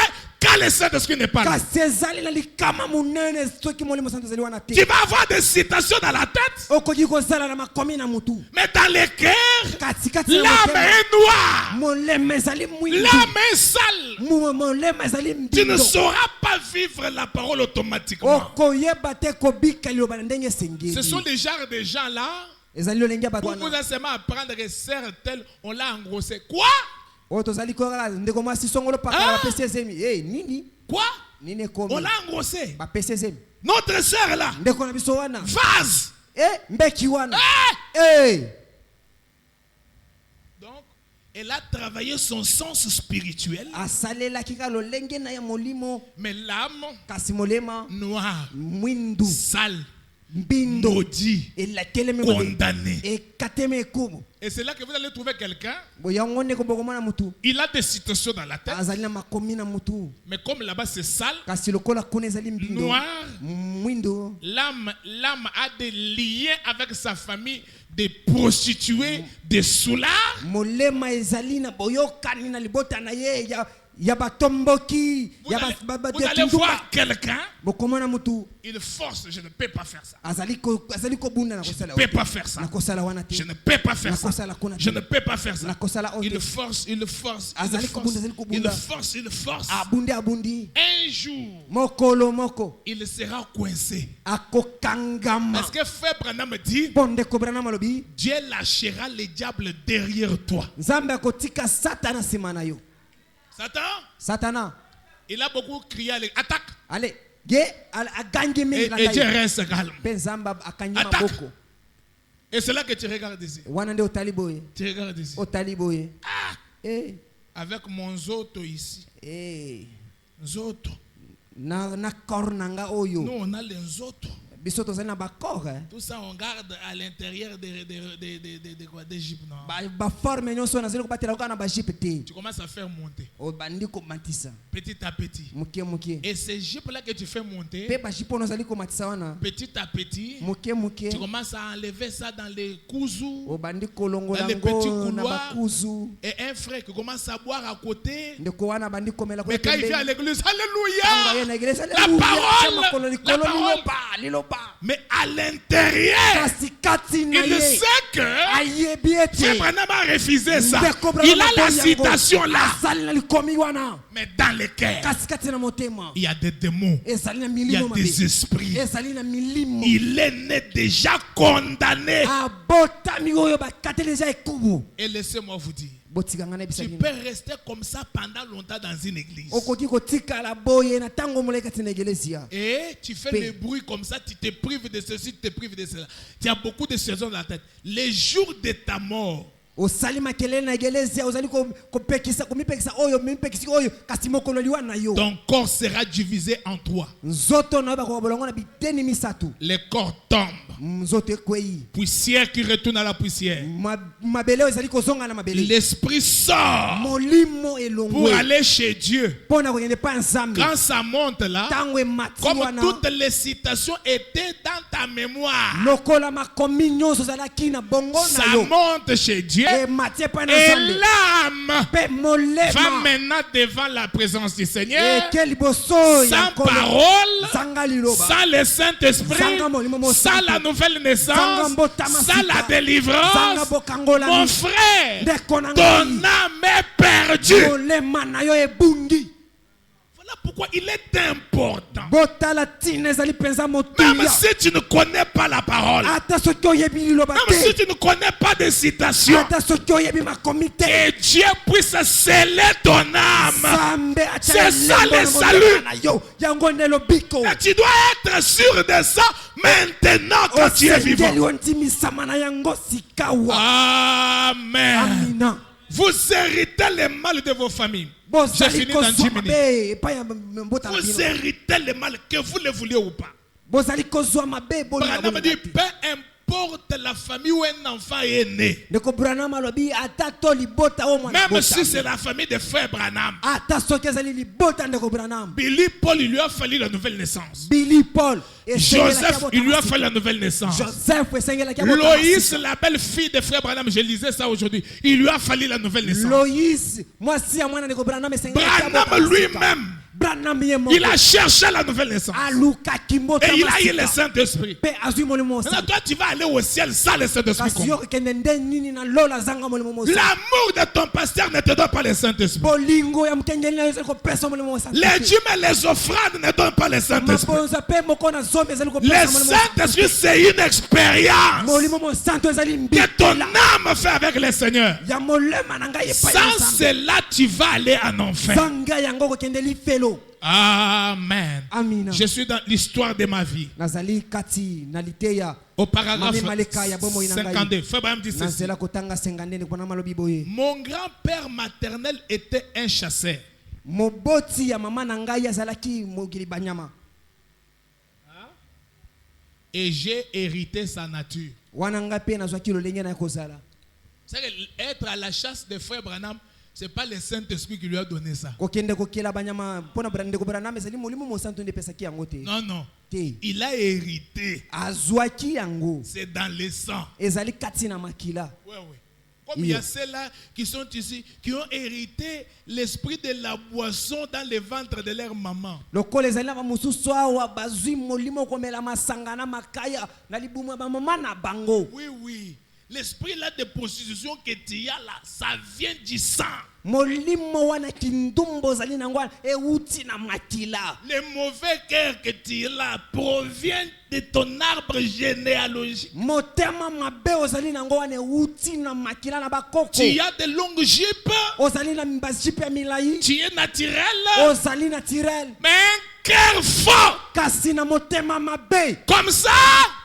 quand le Saint-Esprit n'est pas là. kasi ezali na likama monene soki molimo santu ezali wana te Tu vas avoir des citations dans la tête, okoki kozala na makomi na mutu mais dans le cœur, katikati na l'âme motema, est noire, molema ezali mwindu l'âme est sale. molema ezali Tu ne mbindo sauras pas vivre la parole automatiquement. okoyeba te kobika liloba na ndenge Ce esengeli sont des genres de gens là. ezali lolenge ya bato Pour vous wana seulement apprendre que sœur telle, on l'a engrossé. Quoi? oyo tozali kaka ndeko mwasi songolo Ah! pakala bapesi ezemi nini Quoi? nini On ekomi l'a engrossé. bapesi ezemi Notre sœur là, ndeko na biso wana vase. mbeki wana Ah! Donc, elle a travaillé son sens spirituel, asalelaki kaka lolenge na ya molimo mais l'âme kasi molema noire, mwindu sale, mbindo maudit, elatelemi condamné. ekatemi ekumu Et c'est là que vous allez trouver quelqu'un, yango ndeko bokomona mutu il a des citations dans la tête, azali na makomi na mutu mais comme là-bas c'est sale, kasi lokola kuna ezali mbindo noir, mwindu l'âme a des liens avec sa famille, des prostituées, des soulards. molema ezali na boyokani na libota na ye ya ya batomboki ya Vous allez voir quelqu'un, bokomona mutu il force, je ne peux pas faire ça. azali ko bunda na Je ne kosala peux pas faire ça. na kosala wana te Je ne peux pas faire ça. nakosala kuna Je te ne peux pas faire ça. nakosala Il ote force, il force, il azali force, kobunda azali il kobunda force, il force. abundi Un jour, mokolo moko il sera coincé. akokangama Parce que Frère Branham me dit, bonde kobrana malobi Dieu lâchera le diable derrière toi. nzambe akotika satana nsima na yo satana il a beaucoup crié à l'attaque. ale ge agangi mingi na Et Dieu ngai reste calme. pe nzambe akangi Attaque. maboko Et c'est là que tu regardes ici. wana nde otali boye Tu regardes ici. otali boye Ah, eh avec mon zoto ici. eh Zoto. na kor nanga oyo Nous, on a les zoto. biso tozali na bakor Tout ça, on garde à l'intérieur d'Égypte. baforme nyonso nazali kobatela kaka na bajipe te Tu commences à faire monter. obandi komatisa Petit à petit. moke Et ces jupes-là que tu fais monter, pe bajipe ono ozali komatisa wana petit à petit, moke tu commences à enlever ça dans les cousous. obandi kolongola Dans les petits ngo na couloirs. bakuzu Et un frère qui commence à boire à côté. ndeko wana bandi komela Mais quand il vient à l'église, Tango ye na Alléluia! iglesia, La Alléluia. parole! Likolo La parole! liloba Mais à l'intérieur, kasi kati na il ye sait que ayebi ete Frère Branham a refusé ça. ndeko Branham Il a la aboyi yango. citation là. azali na likomi wana Mais dans le cœur, kasi kati na motema il y a des démons. ezali na Il y a milimo mabe des esprits. ezali na milimo Il est né déjà condamné. abotami oyo bakateli eza ekubu Et laissez-moi vous dire, botikanga na tu ebisa peux rester comme ça pendant longtemps dans une église. okoki kotikala boye na ntango molai kati na egelezia Et tu fais le bruit comme ça, tu te prives de ceci, tu te prives de cela. Tu as beaucoup de saisons dans la tête. Les jours de ta mort, osali makelele na egelezia ozali komipekisa oyo mipekisi oyo kasi mokolo liwa na yo ton corps sera divisé en trois. nzoto na yo bakoka bolongo na biteni misatu Le corps tombe. nzoto ekwei Poussière qui retourne à la poussière. mabele oyo ezali kozonga na mabele L'esprit sort molimo pour elongwe aller chez Dieu. mpo na kokende pa nzambe Quand ça monte là, ntango emati comme wana toutes les citations étaient dans ta mémoire, lokola makomi nyonso ozalaki na bongo na ça yo monte chez Dieu. emati epai na Et nzambe l'âme mpe va molema maintenant devant la présence du Seigneur, eke liboso ya sans nkolo parole, zanga liloba sans le Saint-Esprit, Zanga molimo mo sans santo. la nouvelle naissance, Zanga mbotama sans la sika. délivrance. Zanga bokangolami. Mon frère, ndeko na ton ngai âme est perdue. molema na yo ebungi Voilà pourquoi il est important. botala ntina ezali mpenza Même motuya si tu ne connais pas la parole, ata soki oyebi liloba même si te tu ne connais pas de citation, ata soki oyebi makomi te que Dieu puisse sceller ton âme. nzambe C'est ça lembo le na salut. motema na yo yango nde lobiko Et tu dois être sûr de ça maintenant quand tu es osengeli vivant. ontimisama na yango sikawa Amen. amina Vous héritez le mal de vos familles. J'ai bozali fini dans 10 kozwa minutes. mabe epai ya mbota na Vous bino héritez le mal, que vous le vouliez ou pas. bozali kozwa mabe Branham dit, peu importe la famille où un enfant est né, ndeko branham alobi ata to libota oyo mwana même si bota c'est la famille de frère Branham, ata soki ezali libota ndeko branham Billy Paul, il lui a fallu la nouvelle naissance. billy paul Joseph, il lui a fallu la nouvelle naissance. joseph esengelaki Loïs, la belle fille de frère Branham, je lisais ça aujourd'hui, il lui a fallu la nouvelle naissance. loïs mwasi ya mwana ndeko branham Branham lui-même, branham ye moko il a cherché la nouvelle naissance. alukaki mbota Et il a eu le masika Saint-Esprit. mpe azwi molimo Maintenant, mosantu toi, tu vas aller au ciel sans le Saint-Esprit. kasi yo kokende nde nini na lola azanga molimo mosantu L'amour de ton pasteur ne te donne pas le Saint-Esprit. bolingo ya mokengeli na yo ezali kopesa molimo mosantu Les dîmes et les offrandes ne donnent pas le Saint-Esprit. mabonza mpe moko na zombi ezali Le kopesa molimo Saint-Esprit, c'est une expérience molimo mosantu ezali que ton mbitela âme fait avec le Seigneur. ya molema na ngai epai ya Sans nzambe cela, tu vas aller en enfer. zanga yango kokende lifelo Amen. amina Je suis dans l'histoire de ma vie. nazali kati na liteya Au paragraphe Mami maleka ya bomoi na ngai. 52, Frère Branham dit na ceci. nzela kotanga sengandeni mpona malobi boye Mon grand-père maternel était un chasseur. moboti ya mama na ngai azalaki mokili banyama Et j'ai hérité sa nature. wana ngai mpe nazwaki lolenge na ye kozala C'est que être à la chasse de frère Branham, ce n'est pas le Saint-Esprit qui lui a donné ça. kokende kokela banyama mpona ndeko branham ezali molimo mosantu nde epesaki yango te Non, non. te Il a hérité. azwaki yango C'est dans le sang. ezali kati na makila Oui, oui. Comme il y a ceux-là qui sont ici, qui ont hérité l'esprit de la boisson dans le ventre de leur maman. lokola ezali na bamosusu awa bazwi molimo komela masanga na makaya na libumu ya bamama na bango. Oui, oui. L'esprit là de prostitution que tu as là, ça vient du sang. Molimo wana kindumbo ozali nango wana euti na makila. Le mauvais cœur que tu as là provient de ton arbre généalogique. Motema mabe ozali nango wana euti na makila na bakoko. Tu as de longues jupes. Ozali na bajipe ya milai. Tu es naturel. Ozali naturel. Mais un cœur fort. Kasi na motema mabe. Comme ça.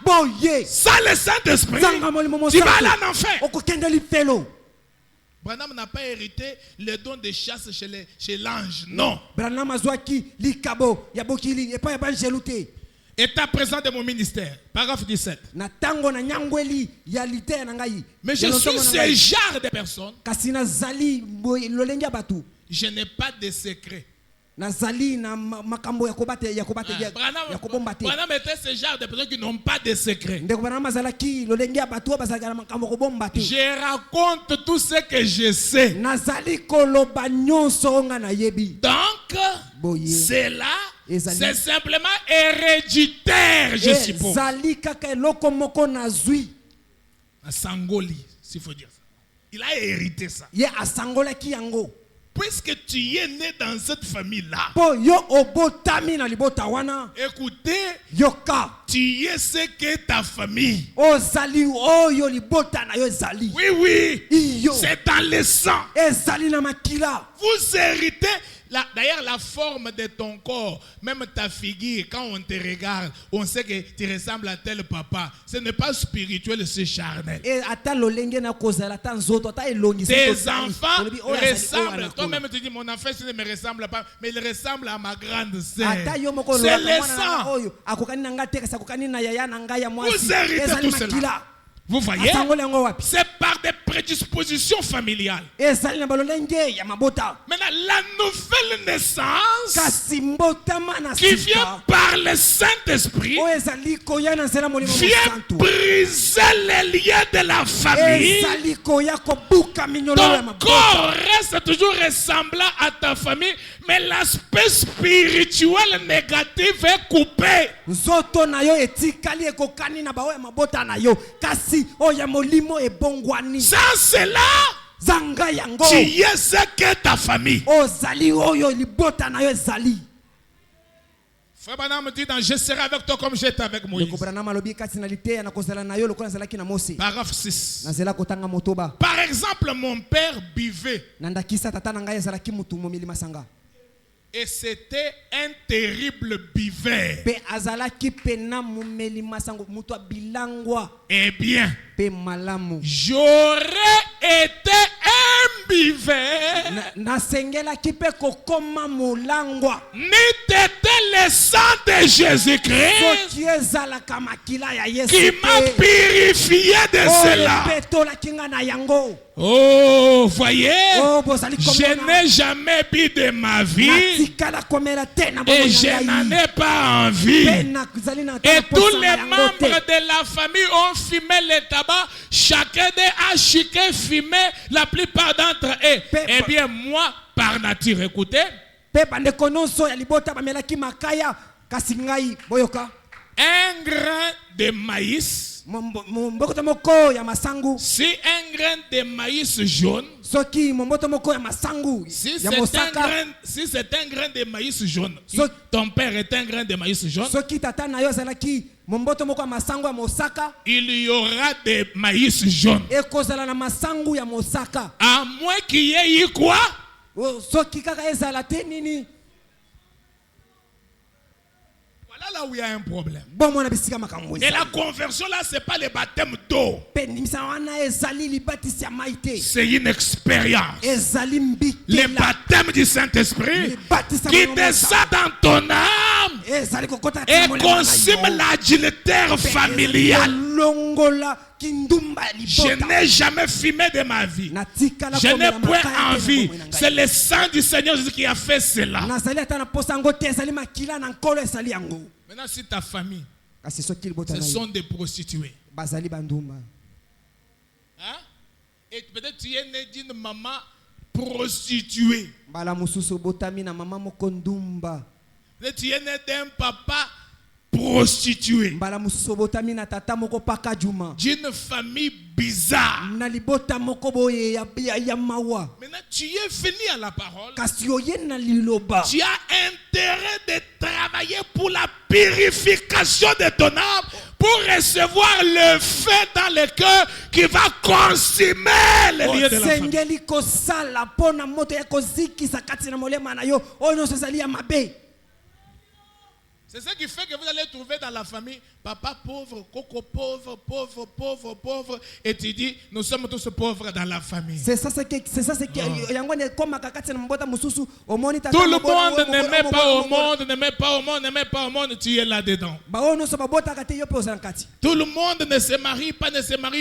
Boye. Ça le Saint-Esprit. Zanga molimo Tu mosantu. vas aller en enfer. Okokende lifelo. Branham n'a pas hérité le don de chasse chez l'ange. Non. Branham azwaki likabo ya bokili epa ya banjelute. État présent de mon ministère. Paragraphe 17. Na tango na nyangweli ya lite na ngai. Mais je suis ce genre de personne. Kasi na zali lolenge ya batu. Je n'ai pas de secret. Na zali na makambo ya kobate ya kobomba te. Branham était ce genre de personnes qui n'ont pas de secret. Ndeko Branham azalaki lolenge ya batu bazalaka na makambo kobomba te. Je raconte tout ce que je sais. Na zali koloba nyonso nga na yebi. Donc, Boye. c'est là, c'est simplement héréditaire, je suppose. Zali kaka eloko moko na zui. Un sangoli, s'il faut dire ça. Il a hérité ça. Ye asangolaki yango. Puisque tu es né dans cette famille-là, Po yo obotami na libota wana. écoutez, Yoka. tu es ce que ta famille. Ozali oyo libota na yo zali. Oui, oui. Iyo. C'est dans le sang. Ezali na makila. Vous héritez. D'ailleurs, la forme de ton corps, même ta figure, quand on te regarde, on sait que tu ressembles à tel papa. Ce n'est pas spirituel, c'est charnel. Et ata lolenge na kozala ata nzoto ata elongi. Tes enfants ressemblent. Toi-même tu dis, mon enfant ne me ressemble pas, mais il ressemble à ma grande sœur. C'est le sang. Vous héritez tout cela. Vous voyez, c'est par des prédispositions familiales. Maintenant, la nouvelle naissance qui vient par le Saint-Esprit vient briser les liens de la famille. Ton corps reste toujours ressemblant à ta famille, mais l'aspect spirituel négatif est coupé. Sans cela, tu es ce que ta famille. Frère Branham me dit dans je serai avec toi comme j'étais avec Moïse. Paragraphe 6. Par exemple, mon père buvait. Et c'était un terrible buveur. Eh bien, j'aurais été un buveur. N'était le sang de Jésus-Christ qui m'a purifié de cela. Oh, voyez, je n'ai jamais bu de ma vie et je n'en ai pas envie. Et tous les membres de la famille ont fumé le tabac. Chacun d'eux a chiqué, fumé, la plupart d'entre eux. Eh bien, moi, par nature, écoutez, un grain de maïs, si un grain de maïs jaune, si c'est un grain de maïs jaune, ton père est un grain de maïs jaune, il y aura des maïs jaunes. À moins qu'il y ait eu quoi? Là où il y a un problème. Et la conversion là, c'est pas le baptême d'eau. C'est une expérience. Le baptême du Saint-Esprit qui descend dans ton âme et consume l'adultère familial. Je n'ai jamais fumé de ma vie. Je n'ai point envie. C'est le sang du Seigneur Jésus qui a fait cela. Maintenant, si ta famille, ce sont des prostituées. Hein? Et peut-être tu es né d'une maman prostituée. mbala mosusu obotami na mama moko ndumba, Peut-être tu es né d'un papa prostitué. mbala mosusu obotami na tata moko paka juma, D'une famille bizarre. na libota moko boye ya mawa, Maintenant, tu es venu à la parole. kasi oye na liloba, Tu as intérêt de travailler pour la purification de ton âme, pour recevoir le feu dans le cœur qui va consumer les lieux de la famille. osengeli kosala pona moto ya kozikisa kati na molema na yo oyo nyonso ezali ya mabe. C'est ce qui fait que vous allez trouver dans la famille papa pauvre, coco pauvre, pauvre, pauvre, pauvre. Et tu dis, nous sommes tous pauvres dans la famille. C'est ça, c'est que yango ne koma kakati na mbota mususu omoni tata. Tout le monde n'aimait pas au monde, n'aimait pas au monde, n'aimait pas au monde, tu es là-dedans. Ba ono so babota kati yo pe ozankati. Tout le monde ne se marie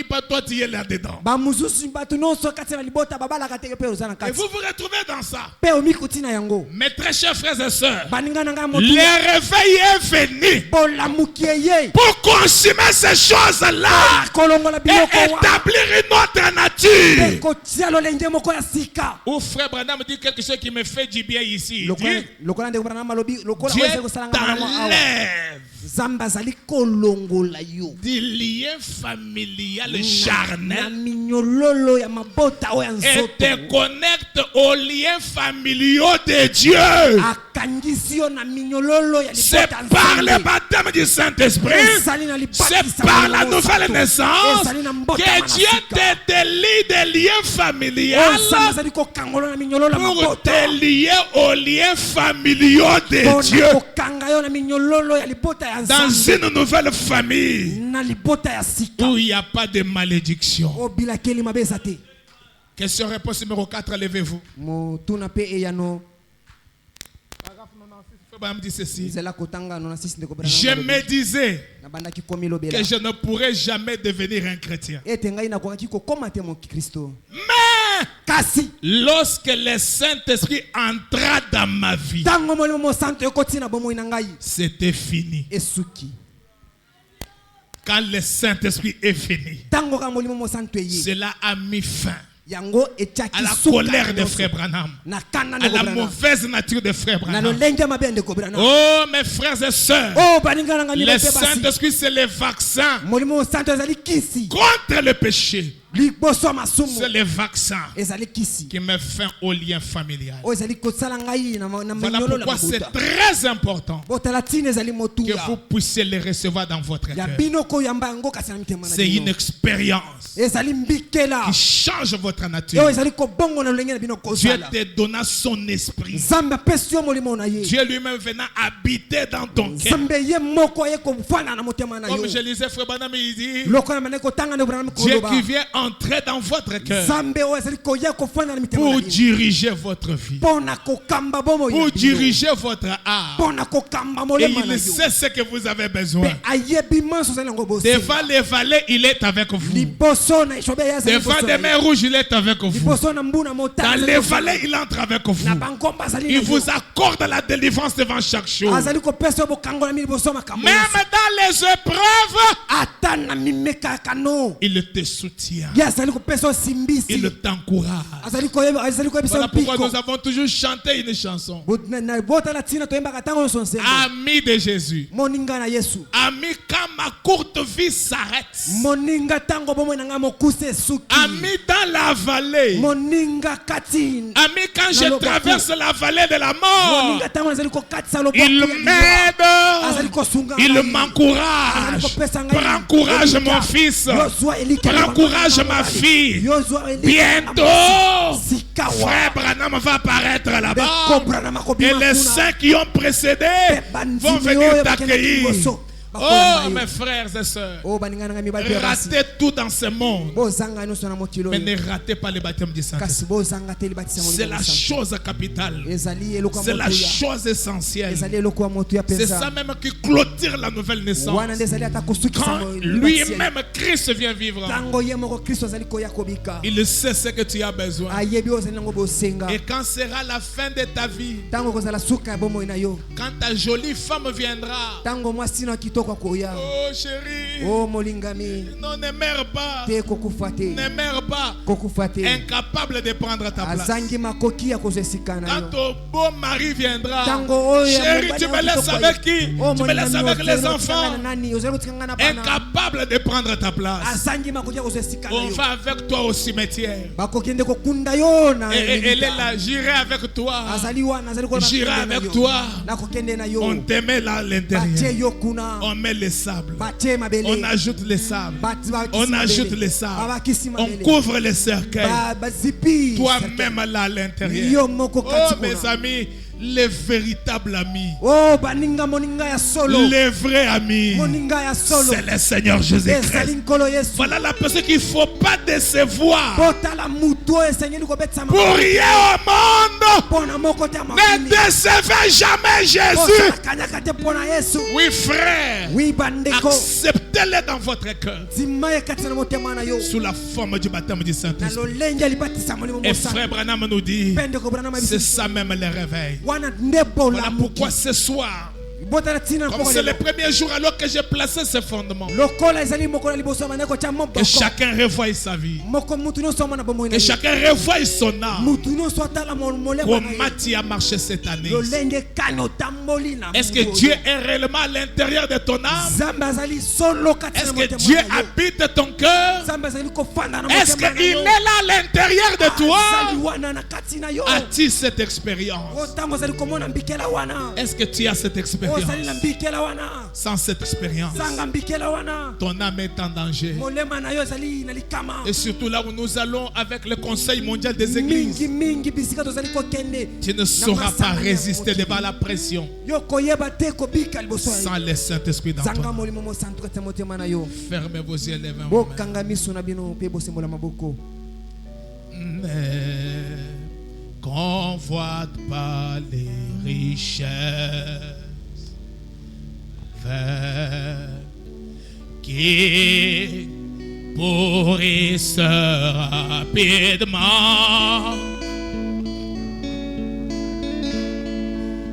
pas, toi tu es là-dedans. Ba mususu batu no so kati na libota babala kati yo pe Et ozankati. vous vous retrouvez dans ça. Pe omikuti na yango. Mes très chers frères et sœurs, Baninga nanga motu. le réveil est venu Bola mukieye. pour consumer ces choses-là Kolongola et biloko wa. établir une autre nature. Ko tia lo lenge moko ya sika. Ou frère Branham dit quelque chose qui me fait du bien ici. Il dit, Lokola ndeko bana malobi lokola Dieu wese ko salanga na mo awa. t'enlève Zamba zali kolongola yo. du lien familial Na charnel minyololo ya mabota o ya et nzoto. te connecte aux liens familiaux de Dieu. Akangisi yo na minyololo ya C'est libota par nzambe. le baptême du Saint-Esprit, Ezali na libakisa c'est par la molimo nouvelle sato. naissance Ezali na mbota que manasika. Dieu te délie des liens familiaux Ozamba zali kokangola na minyololo ya pour mabota. te lier aux liens familiaux de Dieu Pona kokanga yo na minyololo ya libota ya dans nzambe. une nouvelle famille Na libota ya sika. où il n'y a pas de malédiction. Obilakeli mabe eza te. Question-réponse numéro 4, levez-vous. Motuna pe eyano. Frère Branham dit ceci. Nzela kotanga nona sisi ndeko brana. Je me disais Na bandaki komi lobela. que je ne pourrais jamais devenir un chrétien. Ete ngai na kokaki kokoma te mo Kristo. Mais Kasi lorsque le Saint-Esprit entra dans ma vie, tango molimo mo santo ekoti na bomoi na ngai. c'était fini. Esuki. Quand le Saint-Esprit est venu, Tango ka molimo mo santo eye. cela a mis fin Yango etiaki à la suka colère de nyonso. frère Branham, Na kana à ndeko la brana. mauvaise nature de frère Na Branham. lolenge mabe ndeko brana. Oh mes frères et sœurs, Oh baninga na ngai le lote basi. Saint-Esprit c'est le vaccin Molimo mo santo ezali kisi. contre le péché. Liboso masumu. C'est le vaccin Ezali kisi. qui met fin au lien familial. O ezali kosala ngai na Voilà minyololo la pourquoi c'est mabota. très important Botala tine ezali que motuya. vous puissiez les recevoir dans votre Ya cœur. bino ko yamba yango kasi na mitema na C'est une bino. expérience Ezali mbikela. qui change votre Yo nature. ezali kobongo na lolenge na bino Dieu kozala. te donna son esprit. Nzambe apesi yo molimo na ye. Dieu lui-même venant habiter dans ton cœur. Nzambe ye moko aye kofanda na motema na yo. Comme je lisais, frère Branham, il dit, Lokola mane kotanga ndeko brana Dieu koloba. qui vient entrer dans votre cœur Nzambe o ezali koya kofanda na mitema pour na bino. diriger votre vie, Pona kokamba bomo pour ya bino. diriger votre âme. Pona kokamba Et molema na il yo. sait ce que vous avez besoin. Pe ayebi manso ezali yango bosi. Devant les vallées, il est avec vous. Liboso na ishobe ya ezali Devant liboso des na mers ye. rouges, il est avec vous. Liboso na mbuna mota. Dans les vallées, il entre avec vous. Na bangomba ezali Il na yo. vous accorde la délivrance devant chaque chose. Azali kopesa yo bokango na liboso makambo. Même dans les épreuves, Ata na mimeka kano. il te soutient. Ya azali kopesa yo simbisi. Il t'encourage. Azali koyebisa Voilà pourquoi mpiko. nous avons toujours chanté une chanson. Na botala tina toyembaka ntango nyonso nsembo. Ami de Jésus. Moninga na Yesu. Ami, quand ma courte vie s'arrête. Moninga tango bomoi na ngai mokuse esuki. Ami, dans la vallée. Moninga kati. Ami, quand je traverse la vallée de la mort, Moninga tango nazali kokatisa loboko. il Azali m'aide. kosunga. Il ngai. m'encourage. Prends courage, mon fils. Prends courage, ma fille. Bientôt, frère Branham va apparaître là-bas. Et les saints qui ont précédé vont venir t'accueillir. Oh, mes frères et sœurs, ratez tout dans ce monde, mais ne ratez pas le baptême du Saint-Esprit. C'est la chose capitale. C'est la chose essentielle. C'est ça même qui clôture la nouvelle naissance. Quand lui-même, Christ vient vivre, il sait ce que tu as besoin. Et quand sera la fin de ta vie, quand ta jolie femme viendra, kitoko koya. Oh chérie. Oh molingami. Non, ne meurs pas. Te kokufate. Ne meurs pas. Kokufate. Incapable de prendre ta place. Azangi makoki ya kosesikana. Quand ton beau mari viendra, Tango chérie, tu me laisses avec qui? Tu me laisses avec les enfants. Incapable de prendre ta place. Azangi makoki ya kosesikana. On va avec toi au cimetière. Bakokende kokunda yo na. Elle est là, j'irai avec toi. J'irai avec toi. On te met là à l'intérieur. On met les sables. On ajoute les sables. On ajoute les sables. On couvre les cercueils. Toi-même là à l'intérieur. Oh mes amis, les véritables amis. Oh baninga moninga ya solo. Les vrais amis. Moninga ya solo. C'est le Seigneur Jésus-Christ. Voilà la personne qu'il ne faut pas décevoir. Pour rien au monde, ne décevez jamais Jésus. Oui frère, acceptez-le dans votre cœur sous la forme du baptême du Saint-Esprit. Et frère Branham nous dit, c'est ça même le réveil. Voilà pourquoi ce soir, comme c'est le premier jour alors que j'ai placé ce fondement, que chacun revoie sa vie, que chacun revoie son âme. Comment tu as marché cette année? Est-ce que Dieu est réellement à l'intérieur de ton âme? Est-ce que Dieu habite ton cœur? Est-ce qu'il est là à l'intérieur de toi? As-tu cette expérience? Est-ce que tu as cette expérience? Sans cette expérience, ton âme est en danger. Et surtout là où nous allons avec le Conseil mondial des églises, tu ne sauras pas résister devant la pression sans le Saint-Esprit dans toi. Fermez vos yeux, levez vos mains. Ne convoite pas les richesses qui pourrissent rapidement.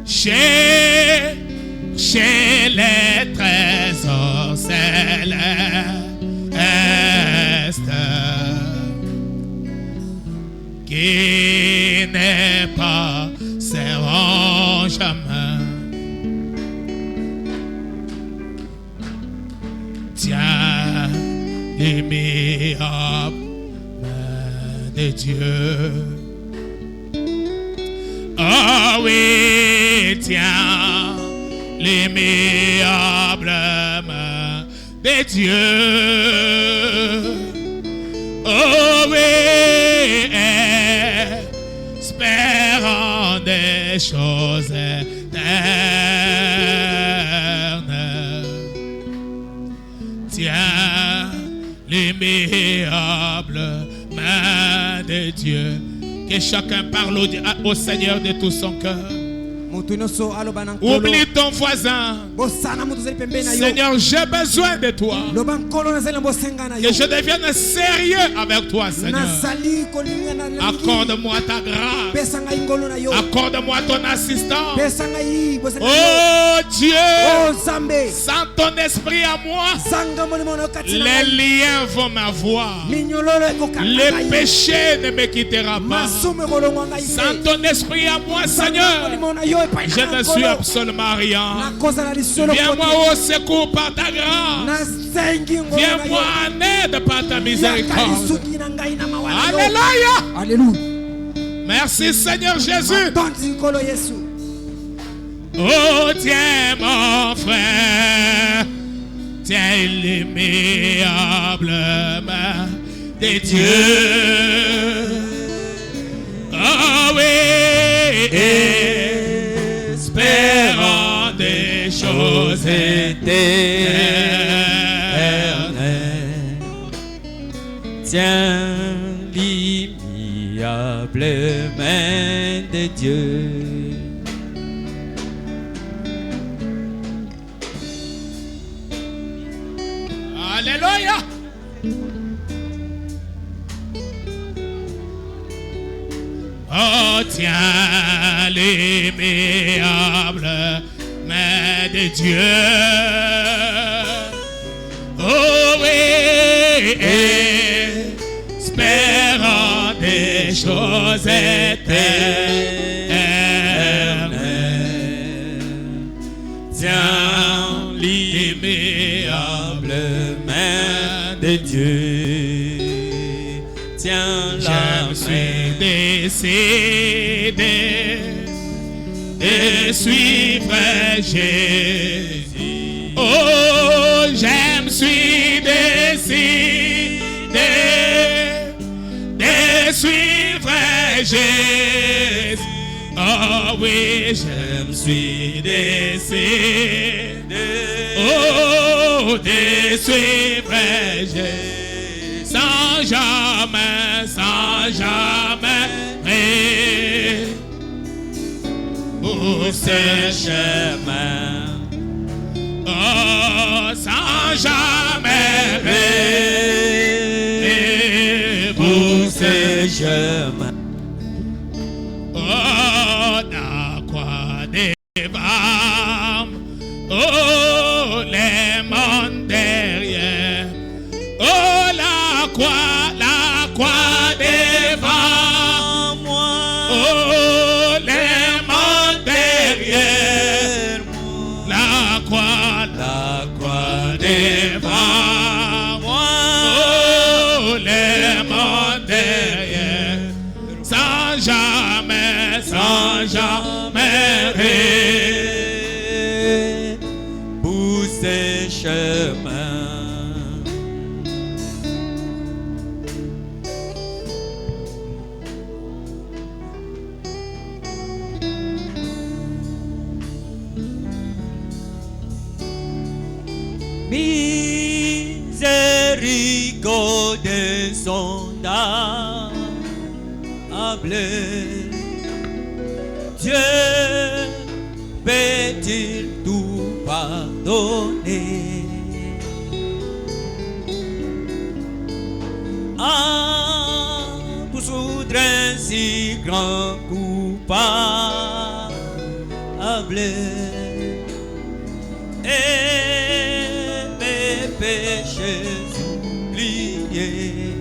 Chez les trésors célestes qui ne passeront jamais. Tiens l'immuable main de Dieu. Oh oui, tiens l'immuable main de Dieu. Oh oui, espérant des choses éternelles. Tiens l'immuable main de Dieu. Que chacun parle au Seigneur de tout son cœur. Oublie ton voisin. Seigneur, j'ai besoin de toi. Que je devienne sérieux avec toi, Seigneur. Accorde-moi ta grâce. Accorde-moi ton assistance. Oh Dieu, sans ton esprit à moi, les liens vont m'avoir. Le péché ne me quittera pas. Sans ton esprit à moi, Seigneur, je ne suis absolument rien. Viens-moi au secours par ta grâce. Viens-moi en aide par ta miséricorde. Alléluia. Alléluia. Merci Seigneur Jésus. Oh tiens mon frère, tiens l'immuable main de Dieu. Oh oui, espérant des choses éternelles. Tiens l'immuable main de Dieu. Alléluia. Oh tiens l'immuable main de Dieu. espérant des choses éternelles. Tiens l'immuable main de Dieu. Tiens la Je me suis décidé de suivre Jésus. Oh, je me suis décidé de suivre Jésus. Oh oui, je me suis décidé, oh, de suivre Jésus. Sans jamais ce chemin. Oh, sans jamais Pour ce chemin. Oh, la croix des femmes, oh, les mondes derrière. Oh, la croix des femmes, oh, les mondes derrière. La croix des femmes, oh, les mondes derrière. Sans jamais Pour ces chemins. Miséricorde insondable, Dieu peut-il tout pardonner? Pour soudre un si grand coupable et mes péchés oubliés.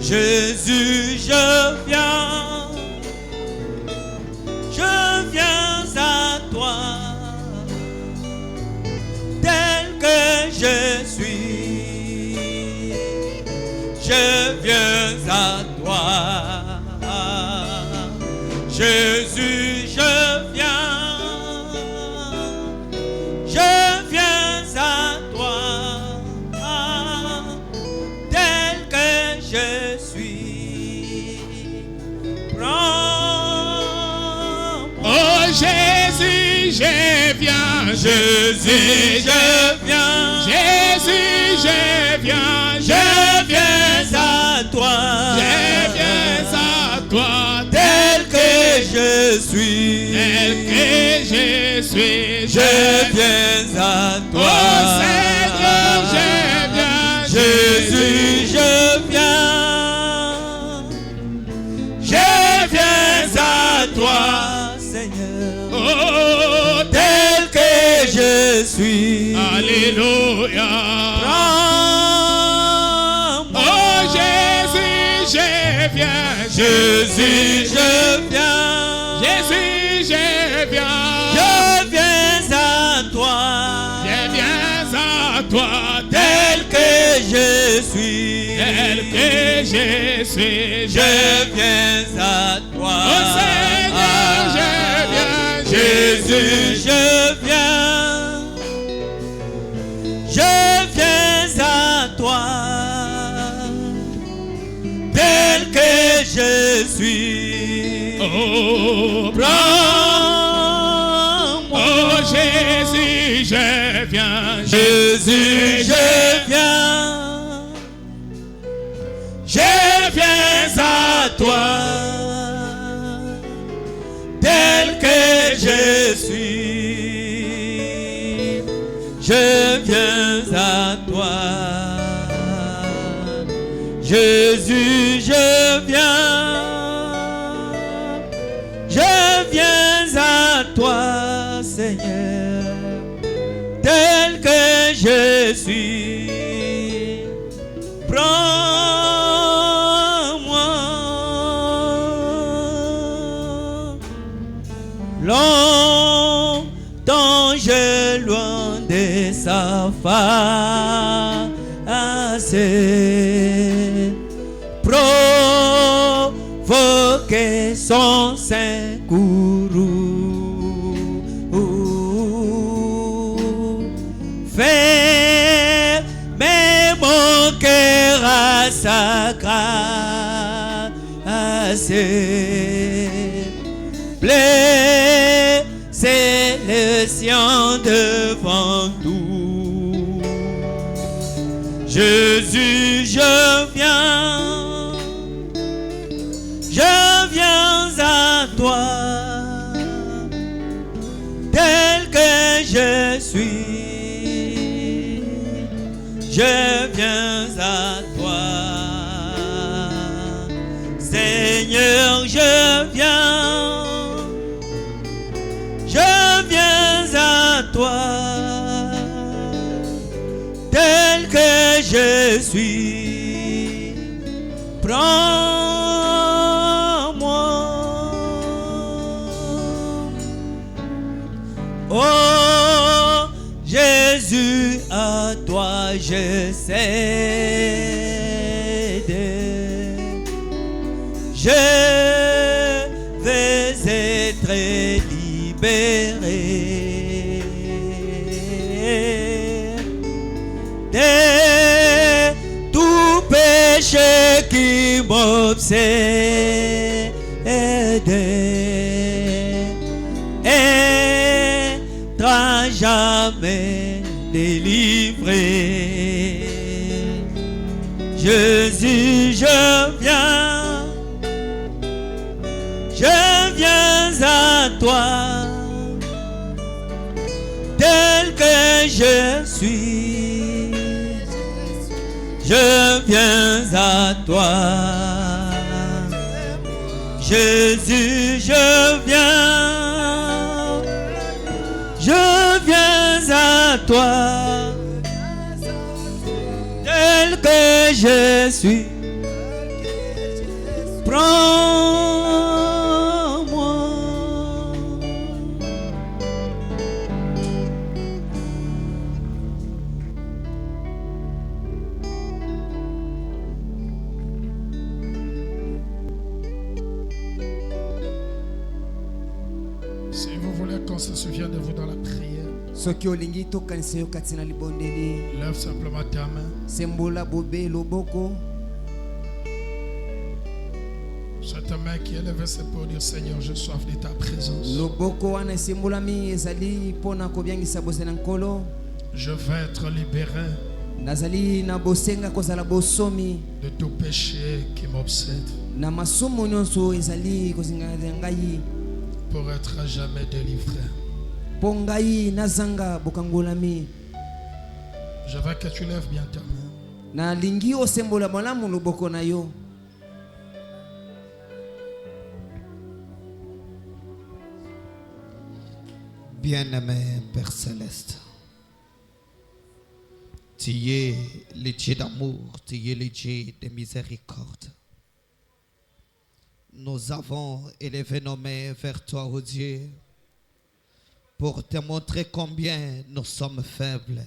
Jésus, je viens à toi, tel que je suis. Je viens à toi, Jésus, je viens à toi, tel que je suis. Prends-moi. Oh Jésus, je viens. Jésus, je viens. Jésus, je viens. Je viens à toi. Je viens à toi. Tel que je suis. Tel que je suis. Je viens à toi. Oh Seigneur, je viens. Jésus, je viens. Je viens à toi, Seigneur. Oh, Tel que je suis. Alléluia. Prends-moi. Oh Jésus, je viens. Jésus, je viens. Jésus, je viens. Je viens à toi. Je viens à toi. Tel que je suis. Tel que je suis. Je viens à toi. Oh Seigneur, je viens. Jésus, je viens. Je viens à toi. Tel que je suis. Oh, Prends-moi. oh Jésus, je viens. Jésus, je viens. Je viens à toi. Tel que je suis. Je viens à toi. Jésus, je viens. Je viens à toi, Seigneur, tel que je suis. Prends effacer, provoquer son sein courroux, fermer mon cœur à sa grâce, blesser le sien devant tout. Jésus, je viens à toi, tel que je suis, je viens à toi. Seigneur, je viens à toi, tel que je suis, prends-moi. Oh Jésus, à toi je cède, je vais être libéré de tout péché qui m'obsède, être jamais délivré. Jésus, je viens à toi, tel que je suis, je viens à toi. Jésus, je viens à toi, tel que je suis, prends-moi. Si vous voulez qu'on se souvienne de vous dans la prière, soki olingi tokanisa yo kati na libondeli, lève simplement ta main. sembola bobe loboko. Cette main qui est levée, c'est pour dire Seigneur, j'ai soif de ta présence. Loboko wana esembolami ezali mpona kobyangisa bosenga nkolo. Je veux être libéré Nazali na bosenga kozala bosomi de tout péché qui m'obsède, na masumu nyonso ezali kozingalela ngai, pour être à jamais délivré. mpo ngai nazanga bokangolami. Je veux que tu lèves bien ta main. Nalingi osembola malamu loboko na yo. Bien-aimé Père Céleste, tu es le Dieu d'amour, tu es le Dieu de miséricorde. Nous avons élevé nos mains vers toi, ô Dieu, pour te montrer combien nous sommes faibles,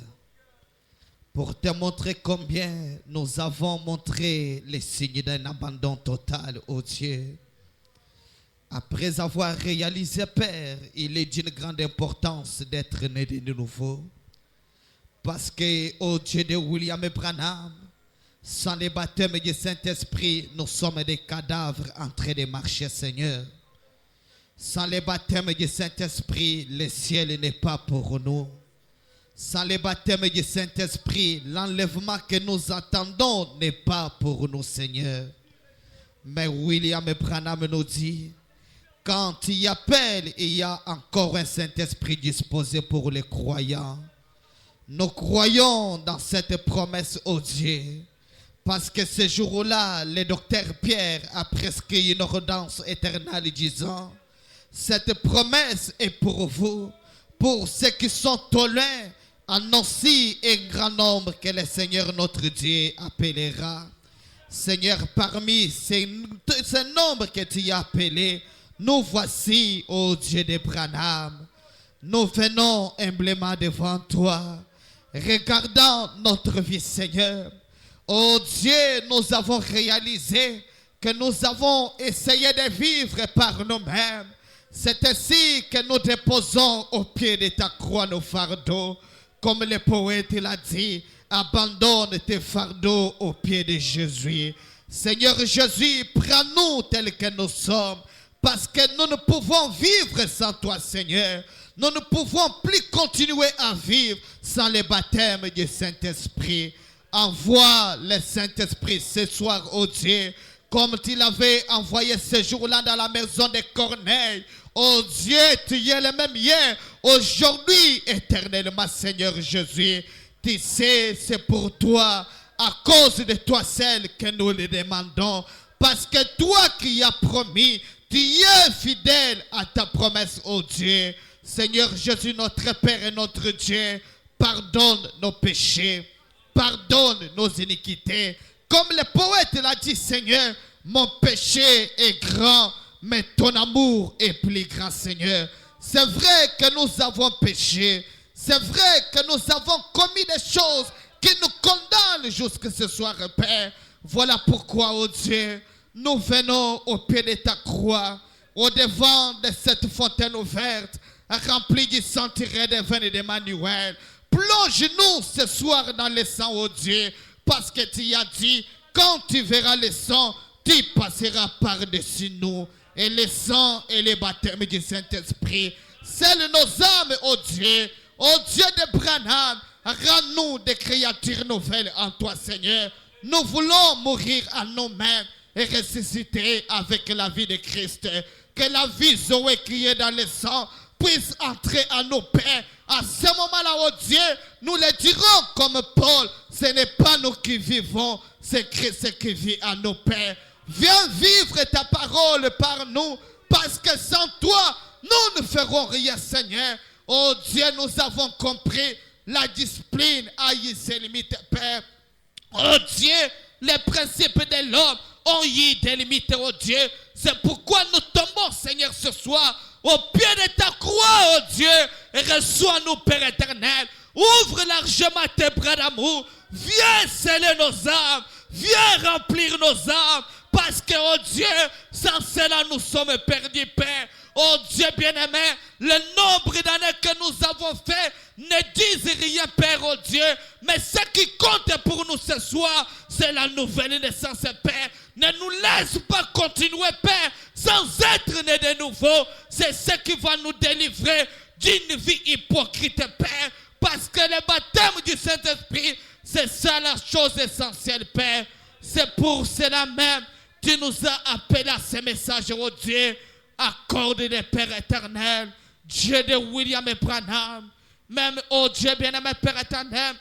pour te montrer combien nous avons montré les signes d'un abandon total, ô Dieu. Après avoir réalisé, Père, il est d'une grande importance d'être né de nouveau. Parce que, ô Dieu de William Branham, sans le baptême du Saint-Esprit, nous sommes des cadavres en train de marcher, Seigneur. Sans le baptême du Saint-Esprit, le ciel n'est pas pour nous. Sans le baptême du Saint-Esprit, l'enlèvement que nous attendons n'est pas pour nous, Seigneur. Mais William Branham nous dit, quand il appelle, il y a encore un Saint-Esprit disposé pour les croyants. Nous croyons dans cette promesse, ô Dieu, parce que ce jour-là, le docteur Pierre a prescrit une ordonnance éternelle disant, cette promesse est pour vous, pour ceux qui sont au loin, annoncez un grand nombre que le Seigneur notre Dieu appellera. Seigneur, parmi ce nombre que tu as appelé, nous voici, ô Dieu d'Abraham. Nous venons humblement devant toi, regardant notre vie, Seigneur, oh Dieu, nous avons réalisé que nous avons essayé de vivre par nous-mêmes. C'est ainsi que nous déposons au pied de ta croix nos fardeaux. Comme le poète l'a dit, abandonne tes fardeaux au pied de Jésus. Seigneur Jésus, prends-nous tels que nous sommes, parce que nous ne pouvons vivre sans toi, Seigneur. Nous ne pouvons plus continuer à vivre sans le baptême du Saint-Esprit. Envoie le Saint-Esprit ce soir, oh Dieu, comme tu l'avais envoyé ce jour-là dans la maison de Corneille. Oh Dieu, tu es le même hier, aujourd'hui, éternellement, Seigneur Jésus. Tu sais, c'est pour toi, à cause de toi seul que nous le demandons. Parce que toi qui as promis, tu es fidèle à ta promesse, oh Dieu. Seigneur Jésus, notre Père et notre Dieu, pardonne nos péchés, pardonne nos iniquités. Comme le poète l'a dit, Seigneur, mon péché est grand, mais ton amour est plus grand, Seigneur. C'est vrai que nous avons péché. C'est vrai que nous avons commis des choses qui nous condamnent jusqu'à ce soir, Père. Voilà pourquoi, oh Dieu, nous venons au pied de ta croix, au devant de cette fontaine ouverte, remplie du sang tiré des veines d'Emmanuel. Plonge-nous ce soir dans le sang, oh Dieu, parce que tu as dit, quand tu verras le sang, tu passeras par-dessus nous. Et le sang et le baptême du Saint-Esprit, scellent nos âmes, oh Dieu de Branham, rends-nous des créatures nouvelles en toi, Seigneur. Nous voulons mourir à nous-mêmes et ressusciter avec la vie de Christ. Que la vie Zoé qui est dans le sang puisse entrer à nos pères. À ce moment-là, oh Dieu, nous le dirons comme Paul, ce n'est pas nous qui vivons, c'est Christ qui vit à nos pères. Viens vivre ta parole par nous, parce que sans toi, nous ne ferons rien, Seigneur. Oh Dieu, nous avons compris la discipline a eu ses limites, Père. Oh Dieu, les principes de l'homme ont eu des limites, oh Dieu. C'est pourquoi nous tombons, Seigneur, ce soir, au pied de ta croix, oh Dieu, et reçois-nous, Père éternel. Ouvre largement tes bras d'amour. Viens sceller nos âmes. Viens remplir nos âmes. Parce que, oh Dieu, sans cela, nous sommes perdus, Père. Oh Dieu bien-aimé, le nombre d'années que nous avons fait ne disent rien, Père, oh Dieu. Mais ce qui compte pour nous ce soir, c'est la nouvelle naissance, Père. Ne nous laisse pas continuer, Père, sans être nés de nouveau. C'est ce qui va nous délivrer d'une vie hypocrite, Père. Parce que le baptême du Saint-Esprit, c'est ça la chose essentielle, Père. C'est pour cela même que tu nous as appelés à ce message, oh Dieu. Accorde le Père éternel, Dieu de William et Branham, même, oh Dieu bien-aimé Père éternel,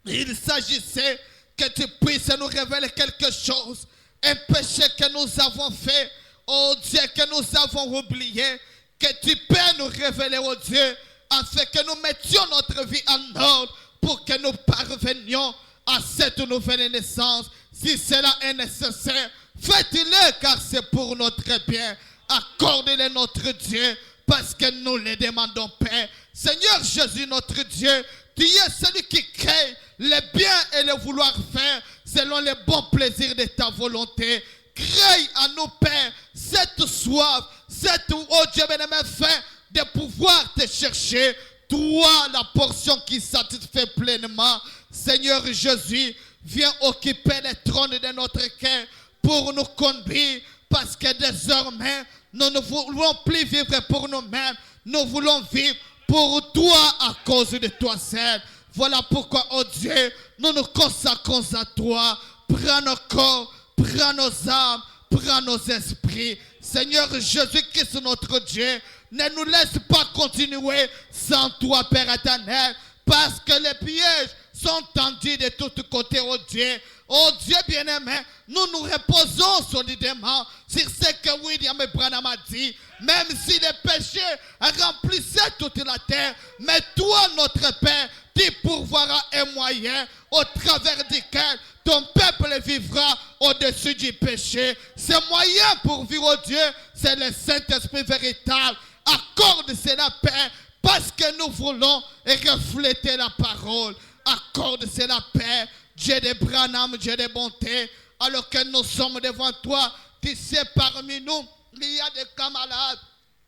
il s'agissait que tu puisses nous révéler quelque chose, un péché que nous avons fait, oh Dieu, que nous avons oublié, que tu peux nous révéler, oh Dieu, afin que nous mettions notre vie en ordre pour que nous parvenions à cette nouvelle naissance. Si cela est nécessaire, faites-le car c'est pour notre bien. Accorde-le notre Dieu, parce que nous le demandons, Père. Seigneur Jésus, notre Dieu, tu es celui qui crée le bien et le vouloir faire selon les bons plaisirs de ta volonté. Crée à nous, Père, cette soif, cette, oh Dieu bien-aimé, faim de pouvoir te chercher. Toi, la portion qui satisfait pleinement. Seigneur Jésus, viens occuper le trône de notre cœur pour nous conduire, parce que désormais, nous ne voulons plus vivre pour nous-mêmes. Nous voulons vivre pour toi à cause de toi seul. Voilà pourquoi, oh Dieu, nous nous consacrons à toi. Prends nos corps, prends nos âmes, prends nos esprits. Seigneur Jésus-Christ, notre Dieu, ne nous laisse pas continuer sans toi, Père éternel, parce que les pièges sont tendus de tous côtés, oh Dieu. Oh Dieu bien-aimé, nous nous reposons solidement sur ce que William Branham a dit. Même si les péchés remplissaient toute la terre, mais toi, notre Père, tu pourvoiras un moyen au travers duquel ton peuple vivra au-dessus du péché. Ce moyen pour vivre, oh Dieu, c'est le Saint-Esprit véritable. Accorde cela, Père, parce que nous voulons refléter la parole. Accorde cela, Père. Dieu de Branham, Dieu de bonté. Alors que nous sommes devant toi, tu sais parmi nous, il y a des cas malades.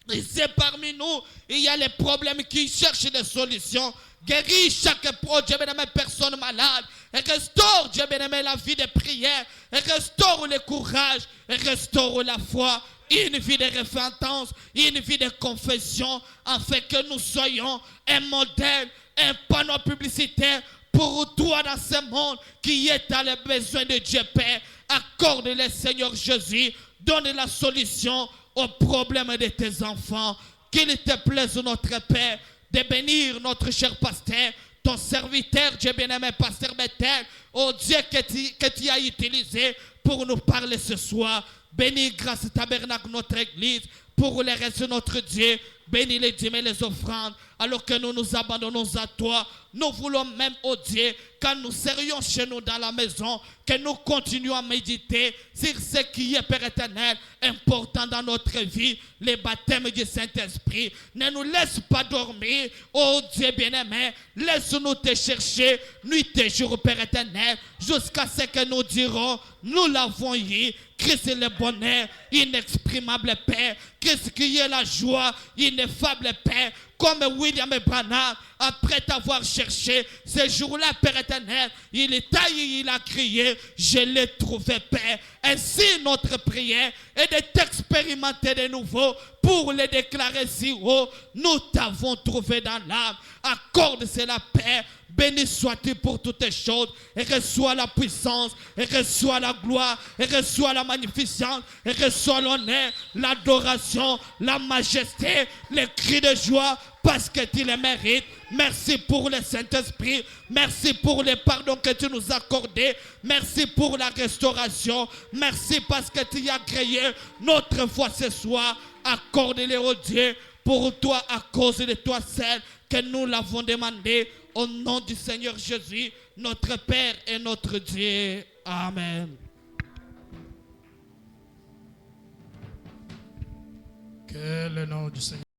Tu sais parmi nous, il y a les problèmes qui cherchent des solutions. Guéris chaque Dieu bien-aimé, personne malade. Et restaure, Dieu bien-aimé, la vie de prière. Et restaure le courage. Et restaure la foi. Une vie de repentance. Une vie de confession. Afin que nous soyons un modèle, un panneau publicitaire pour toi dans ce monde qui est à le besoin de Dieu Père. Accorde-le, Seigneur Jésus. Donne la solution aux problèmes de tes enfants. Qu'il te plaise, notre Père, de bénir notre cher pasteur, ton serviteur, Dieu bien-aimé, pasteur Bethel, oh Dieu que tu as utilisé pour nous parler ce soir. Bénis grâce tabernacle notre église, pour les restes de notre Dieu. Bénis les dîmes et les offrandes, alors que nous nous abandonnons à toi. Nous voulons même, oh Dieu, quand nous serions chez nous dans la maison, que nous continuions à méditer sur ce qui est, Père éternel, important dans notre vie, les baptêmes du Saint-Esprit. Ne nous laisse pas dormir, oh Dieu bien-aimé. Laisse-nous te chercher, nuit et jour, Père éternel, jusqu'à ce que nous dirons, nous l'avons eu. Christ est le bonheur, inexprimable Père. Christ qui est la joie, ineffable Père. Comme William Branham, après t'avoir cherché, ce jour-là, Père éternel, il est taillé, il a crié, je l'ai trouvé, Père. Ainsi, notre prière est de t'expérimenter de nouveau pour le déclarer si haut. Nous t'avons trouvé dans l'âme. Accorde cela, Père. Béni sois-tu pour toutes les choses, et reçois la puissance, et reçois la gloire, et reçois la magnificence, et reçois l'honneur, l'adoration, la majesté, les cris de joie, parce que tu les mérites. Merci pour le Saint-Esprit, merci pour le pardon que tu nous as accordé, merci pour la restauration, merci parce que tu as créé notre foi ce soir. Accorde-les au Dieu, pour toi, à cause de toi seul, que nous l'avons demandé. Au nom du Seigneur Jésus, notre Père et notre Dieu. Amen. Que le nom du Seigneur